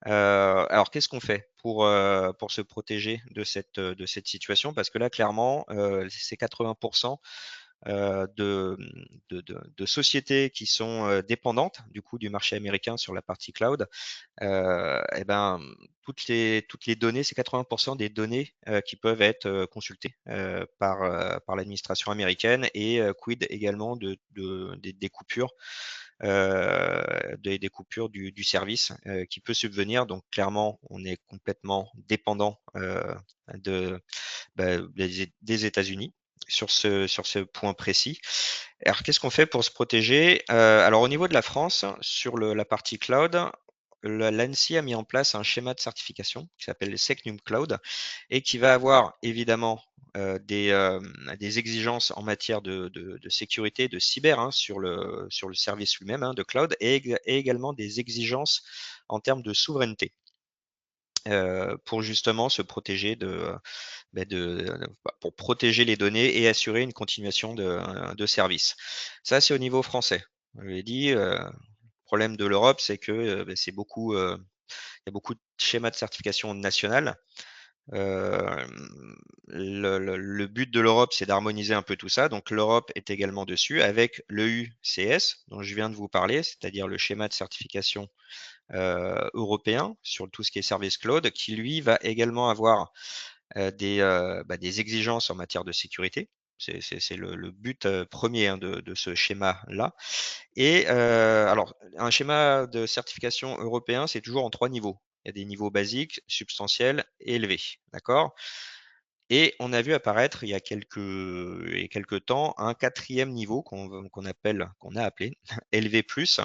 Alors, qu'est-ce qu'on fait pour se protéger de cette situation? Parce que là, clairement, c'est 80% de sociétés qui sont dépendantes du coup du marché américain sur la partie cloud. Toutes les données, c'est 80% des données qui peuvent être consultées par l'administration américaine et quid également des coupures des coupures du service qui peut subvenir. Donc clairement, on est complètement dépendant des États-Unis sur ce point précis. Alors qu'est-ce qu'on fait pour se protéger Alors au niveau de la France, sur la partie cloud, l'ANSSI a mis en place un schéma de certification qui s'appelle le Secnum Cloud et qui va avoir évidemment des exigences en matière de sécurité, de cyber hein, sur le service lui-même hein, de cloud et également des exigences en termes de souveraineté pour justement se protéger pour protéger les données et assurer une continuation de service. Ça, c'est au niveau français. Je l'ai dit, le problème de l'Europe, c'est que il y a beaucoup de schémas de certification nationales. Le but de l'Europe, c'est d'harmoniser un peu tout ça. Donc l'Europe est également dessus avec le UCS dont je viens de vous parler, c'est-à-dire le schéma de certification européen sur tout ce qui est service cloud, qui lui va également avoir des exigences en matière de sécurité. C'est le but premier hein, de ce schéma-là. Et alors, un schéma de certification européen, c'est toujours en 3 niveaux. Il y a des niveaux basiques, substantiels et élevés. D'accord? Et on a vu apparaître il y a quelques temps un 4e niveau qu'on a appelé élevé plus,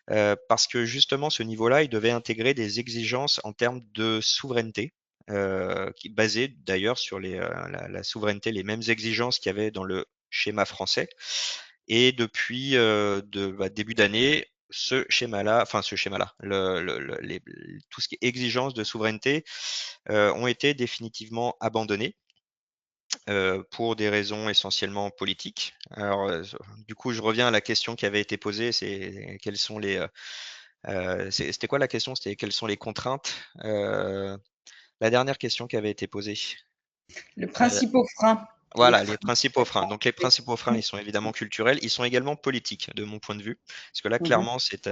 parce que justement ce niveau-là, il devait intégrer des exigences en termes de souveraineté, qui basées d'ailleurs sur la souveraineté, les mêmes exigences qu'il y avait dans le schéma français. Et depuis début d'année, ce schéma-là, tout ce qui est exigence de souveraineté ont été définitivement abandonnés pour des raisons essentiellement politiques. Alors, du coup, je reviens à la question qui avait été posée, c'est quelles sont c'était quoi la question? C'était quelles sont les contraintes? La dernière question qui avait été posée. Le principal frein. Voilà, les principaux freins. Donc les principaux freins, ils sont évidemment culturels, ils sont également politiques de mon point de vue. Parce que là, clairement, cette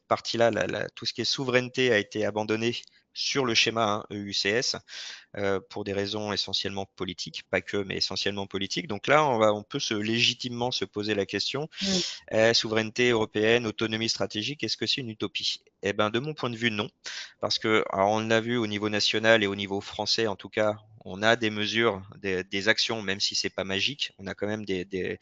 partie-là, tout ce qui est souveraineté a été abandonné sur le schéma EUCS pour des raisons essentiellement politiques, pas que, mais essentiellement politiques. Donc là, on peut légitimement se poser la question, souveraineté européenne, autonomie stratégique, est-ce que c'est une utopie? Eh ben, de mon point de vue, non. Parce que, alors, on l'a vu au niveau national et au niveau français, en tout cas, on a des mesures, des actions, même si c'est pas magique, on a quand même des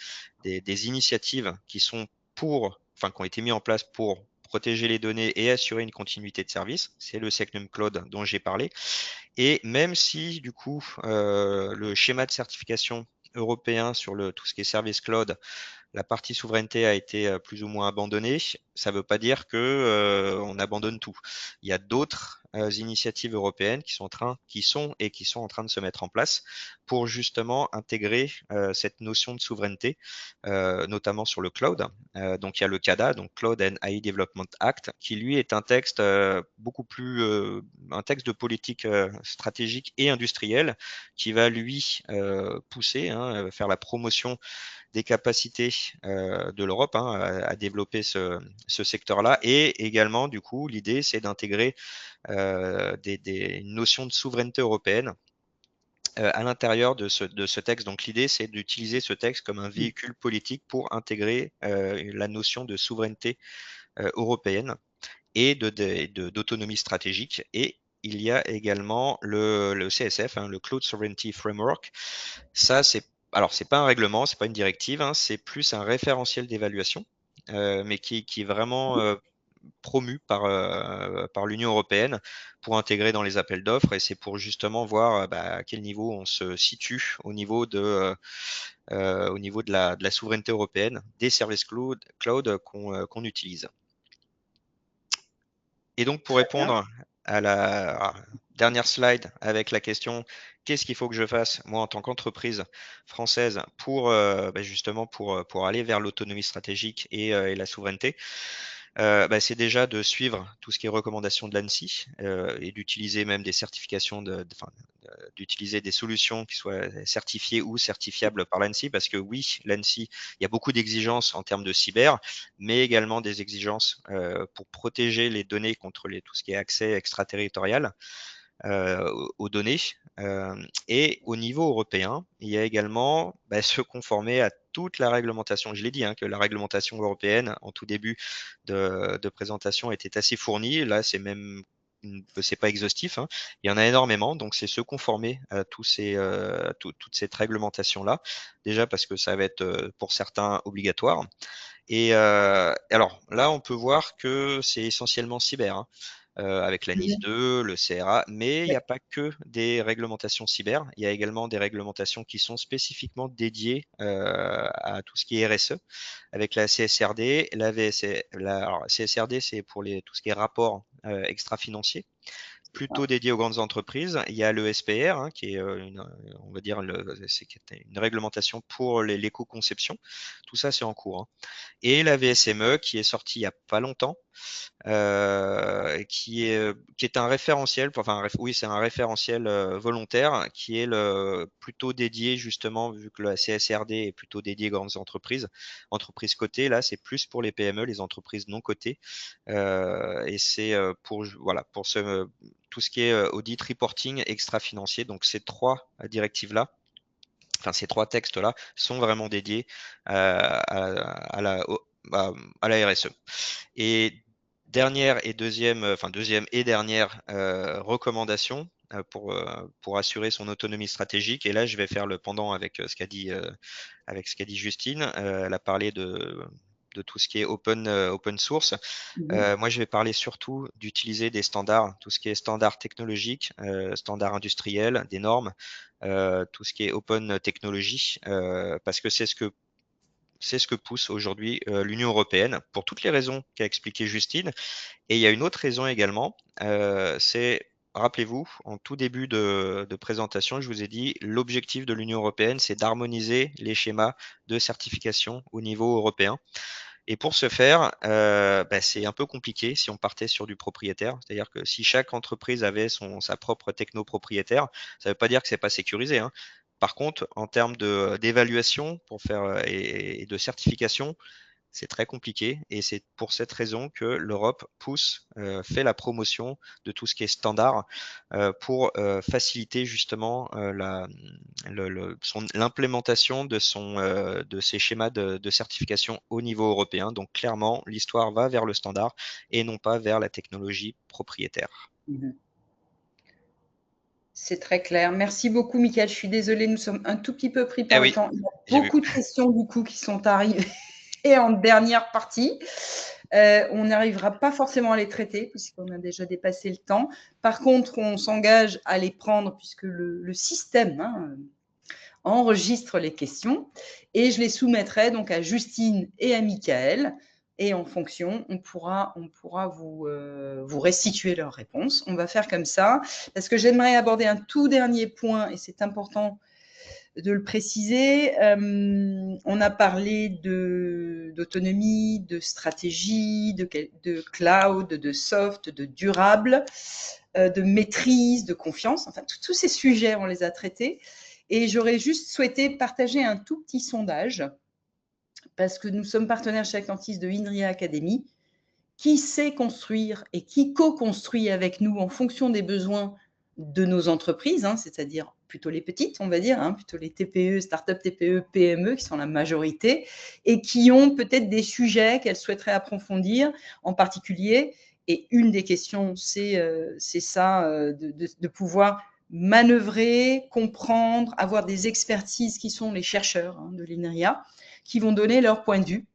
initiatives qui sont qui ont été mises en place pour protéger les données et assurer une continuité de service. C'est le Secnum Cloud dont j'ai parlé. Et même si, du coup, le schéma de certification européen sur tout ce qui est service cloud la partie souveraineté a été plus ou moins abandonnée, ça ne veut pas dire que on abandonne tout. Il y a d'autres initiatives européennes qui sont en train de se mettre en place pour justement intégrer cette notion de souveraineté, notamment sur le cloud. Donc il y a le CADA, donc Cloud and AI Development Act, qui lui est un texte beaucoup plus un texte de politique stratégique et industrielle qui va lui pousser, faire la promotion des capacités de l'Europe à développer ce secteur-là. Et également, du coup, l'idée, c'est d'intégrer des notions de souveraineté européenne à l'intérieur de ce texte. Donc l'idée, c'est d'utiliser ce texte comme un véhicule politique pour intégrer la notion de souveraineté européenne et d'autonomie stratégique. Et il y a également le CSF, le Cloud Sovereignty Framework. Ça, c'est pas un règlement, c'est pas une directive, c'est plus un référentiel d'évaluation, mais qui est vraiment promu par l'Union européenne pour intégrer dans les appels d'offres, et c'est pour justement voir à quel niveau on se situe au niveau de la souveraineté européenne des services cloud qu'on utilise. Et donc pour répondre à la dernière slide avec la question qu'est-ce qu'il faut que je fasse moi en tant qu'entreprise française pour justement pour aller vers l'autonomie stratégique et la souveraineté, c'est déjà de suivre tout ce qui est recommandations de l'ANSSI et d'utiliser même des certifications, d'utiliser des solutions qui soient certifiées ou certifiables par l'ANSSI, parce que oui, l'ANSSI, il y a beaucoup d'exigences en termes de cyber, mais également des exigences pour protéger les données contre tout ce qui est accès extraterritorial aux données. Et au niveau européen, il y a également se conformer à toute la réglementation. Je l'ai dit, que la réglementation européenne, en tout début de présentation, était assez fournie. Là, c'est même c'est pas exhaustif. Il y en a énormément, donc c'est se conformer à toute cette réglementation-là. Déjà parce que ça va être pour certains obligatoire. Et alors là, on peut voir que c'est essentiellement cyber. Avec la NIS 2, le CRA, mais il n'y a pas que des réglementations cyber, il y a également des réglementations qui sont spécifiquement dédiées à tout ce qui est RSE, avec la CSRD, la VSE. Alors, CSRD, c'est pour tout ce qui est rapport extra-financier, plutôt dédié aux grandes entreprises. Il y a le SPR, qui est on va dire une réglementation pour l'éco-conception. Tout ça, c'est en cours. Et la VSME, qui est sortie il n'y a pas longtemps, qui est un référentiel, oui, c'est un référentiel volontaire qui est plutôt dédié justement, vu que la CSRD est plutôt dédiée aux grandes entreprises cotées, là c'est plus pour les PME, les entreprises non cotées, et c'est pour tout ce qui est audit reporting extra-financier. Donc ces trois directives-là, ces trois textes-là sont vraiment dédiés à la RSE. Et deuxième et dernière recommandation pour assurer son autonomie stratégique. Et là, je vais faire le pendant avec ce qu'a dit Justine. Elle a parlé de tout ce qui est open source. Moi, je vais parler surtout d'utiliser des standards, tout ce qui est standards technologiques, standards industriels, des normes, tout ce qui est open technology, parce que c'est ce que pousse aujourd'hui l'Union européenne, pour toutes les raisons qu'a expliqué Justine. Et il y a une autre raison également, c'est, rappelez-vous, en tout début de présentation, je vous ai dit, l'objectif de l'Union européenne, c'est d'harmoniser les schémas de certification au niveau européen. Et pour ce faire, c'est un peu compliqué si on partait sur du propriétaire. C'est-à-dire que si chaque entreprise avait sa propre techno propriétaire, ça ne veut pas dire que c'est pas sécurisé. Par contre, en termes d'évaluation pour faire et de certification, c'est très compliqué, et c'est pour cette raison que l'Europe fait la promotion de tout ce qui est standard pour faciliter justement l'implémentation de ces schémas de certification au niveau européen. Donc clairement, l'histoire va vers le standard et non pas vers la technologie propriétaire. C'est très clair. Merci beaucoup, Mickaël. Je suis désolée, nous sommes un tout petit peu pris par le temps. Il y a beaucoup de questions du coup qui sont arrivées en dernière partie. On n'arrivera pas forcément à les traiter puisqu'on a déjà dépassé le temps. Par contre, on s'engage à les prendre puisque le système enregistre les questions et je les soumettrai donc à Justine et à Michael. Et en fonction, on pourra vous restituer leurs réponses. On va faire comme ça, parce que j'aimerais aborder un tout dernier point, et c'est important de le préciser. On a parlé d'autonomie, de stratégie, de cloud, de soft, de durable, de maîtrise, de confiance. Enfin, tous ces sujets, on les a traités. Et j'aurais juste souhaité partager un tout petit sondage, parce que nous sommes partenaires chez Atlantis de INRIA Academy, qui sait construire et qui co-construit avec nous en fonction des besoins de nos entreprises, c'est-à-dire plutôt les petites, on va dire, plutôt les TPE, start-up TPE, PME, qui sont la majorité, et qui ont peut-être des sujets qu'elles souhaiteraient approfondir en particulier. Et une des questions, c'est ça, de pouvoir manœuvrer, comprendre, avoir des expertises qui sont les chercheurs de l'INRIA, qui vont donner leur point de vue.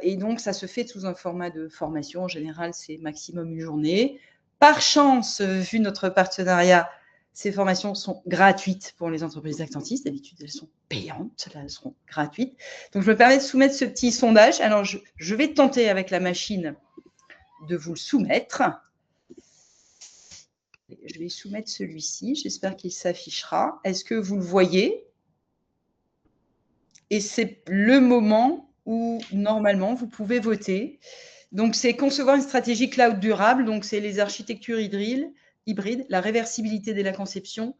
Et donc, ça se fait sous un format de formation. En général, c'est maximum une journée. Par chance, vu notre partenariat, ces formations sont gratuites pour les entreprises d'Atlantis. D'habitude, elles sont payantes. Là, elles seront gratuites. Donc, je me permets de soumettre ce petit sondage. Alors, je vais tenter avec la machine de vous le soumettre. Je vais soumettre celui-ci. J'espère qu'il s'affichera. Est-ce que vous le voyez? Et c'est le moment où, normalement, vous pouvez voter. Donc, c'est concevoir une stratégie cloud durable. Donc, c'est les architectures hybrides, la réversibilité de la conception,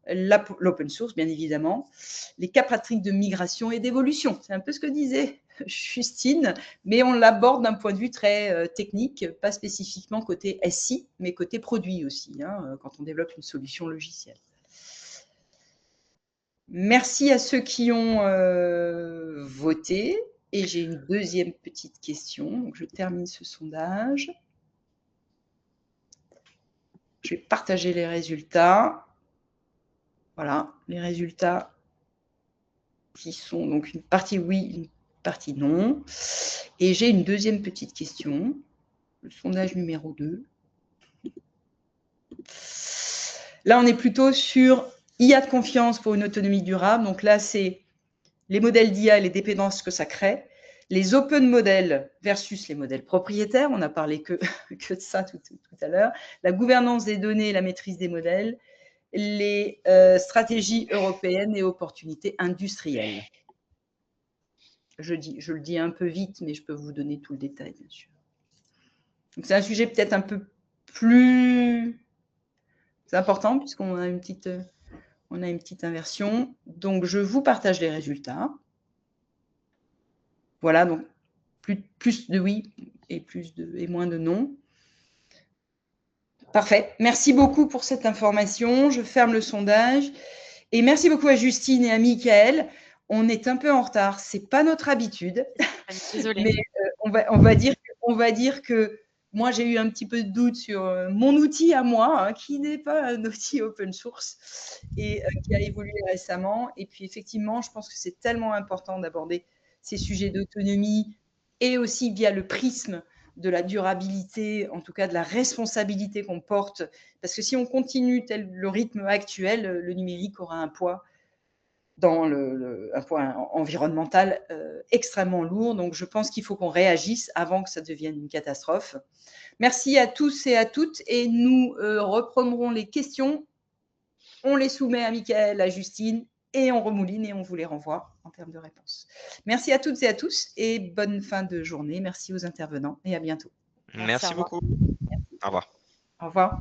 l'open source, bien évidemment, les cas pratiques de migration et d'évolution. C'est un peu ce que disait Justine, mais on l'aborde d'un point de vue très technique, pas spécifiquement côté SI, mais côté produit aussi, quand on développe une solution logicielle. Merci à ceux qui ont voté. Et j'ai une deuxième petite question. Donc, je termine ce sondage. Je vais partager les résultats. Voilà, les résultats qui sont donc une partie oui, une partie non. Et j'ai une deuxième petite question. Le sondage numéro 2. Là, on est plutôt sur IA de confiance pour une autonomie durable. Donc là, c'est les modèles d'IA et les dépendances que ça crée, les open modèles versus les modèles propriétaires, on n'a parlé que de ça tout à l'heure, la gouvernance des données et la maîtrise des modèles, les stratégies européennes et opportunités industrielles. Je le dis un peu vite, mais je peux vous donner tout le détail, bien sûr. Donc, c'est un sujet peut-être un peu plus important, puisqu'on a une petite inversion. Donc, je vous partage les résultats. Voilà, donc plus de oui et moins de non. Parfait. Merci beaucoup pour cette information. Je ferme le sondage. Et merci beaucoup à Justine et à Michael. On est un peu en retard. Ce n'est pas notre habitude. Désolée. Mais on va dire que moi, j'ai eu un petit peu de doute sur mon outil à moi, qui n'est pas un outil open source et qui a évolué récemment. Et puis, effectivement, je pense que c'est tellement important d'aborder ces sujets d'autonomie et aussi via le prisme de la durabilité, en tout cas de la responsabilité qu'on porte. Parce que si on continue tel le rythme actuel, le numérique aura un poids dans un point environnemental extrêmement lourd. Donc, je pense qu'il faut qu'on réagisse avant que ça devienne une catastrophe. Merci à tous et à toutes. Et nous reprendrons les questions. On les soumet à Michael, à Justine, et on remouline et on vous les renvoie en termes de réponses. Merci à toutes et à tous et bonne fin de journée. Merci aux intervenants et à bientôt. Merci beaucoup. Au revoir. Au revoir.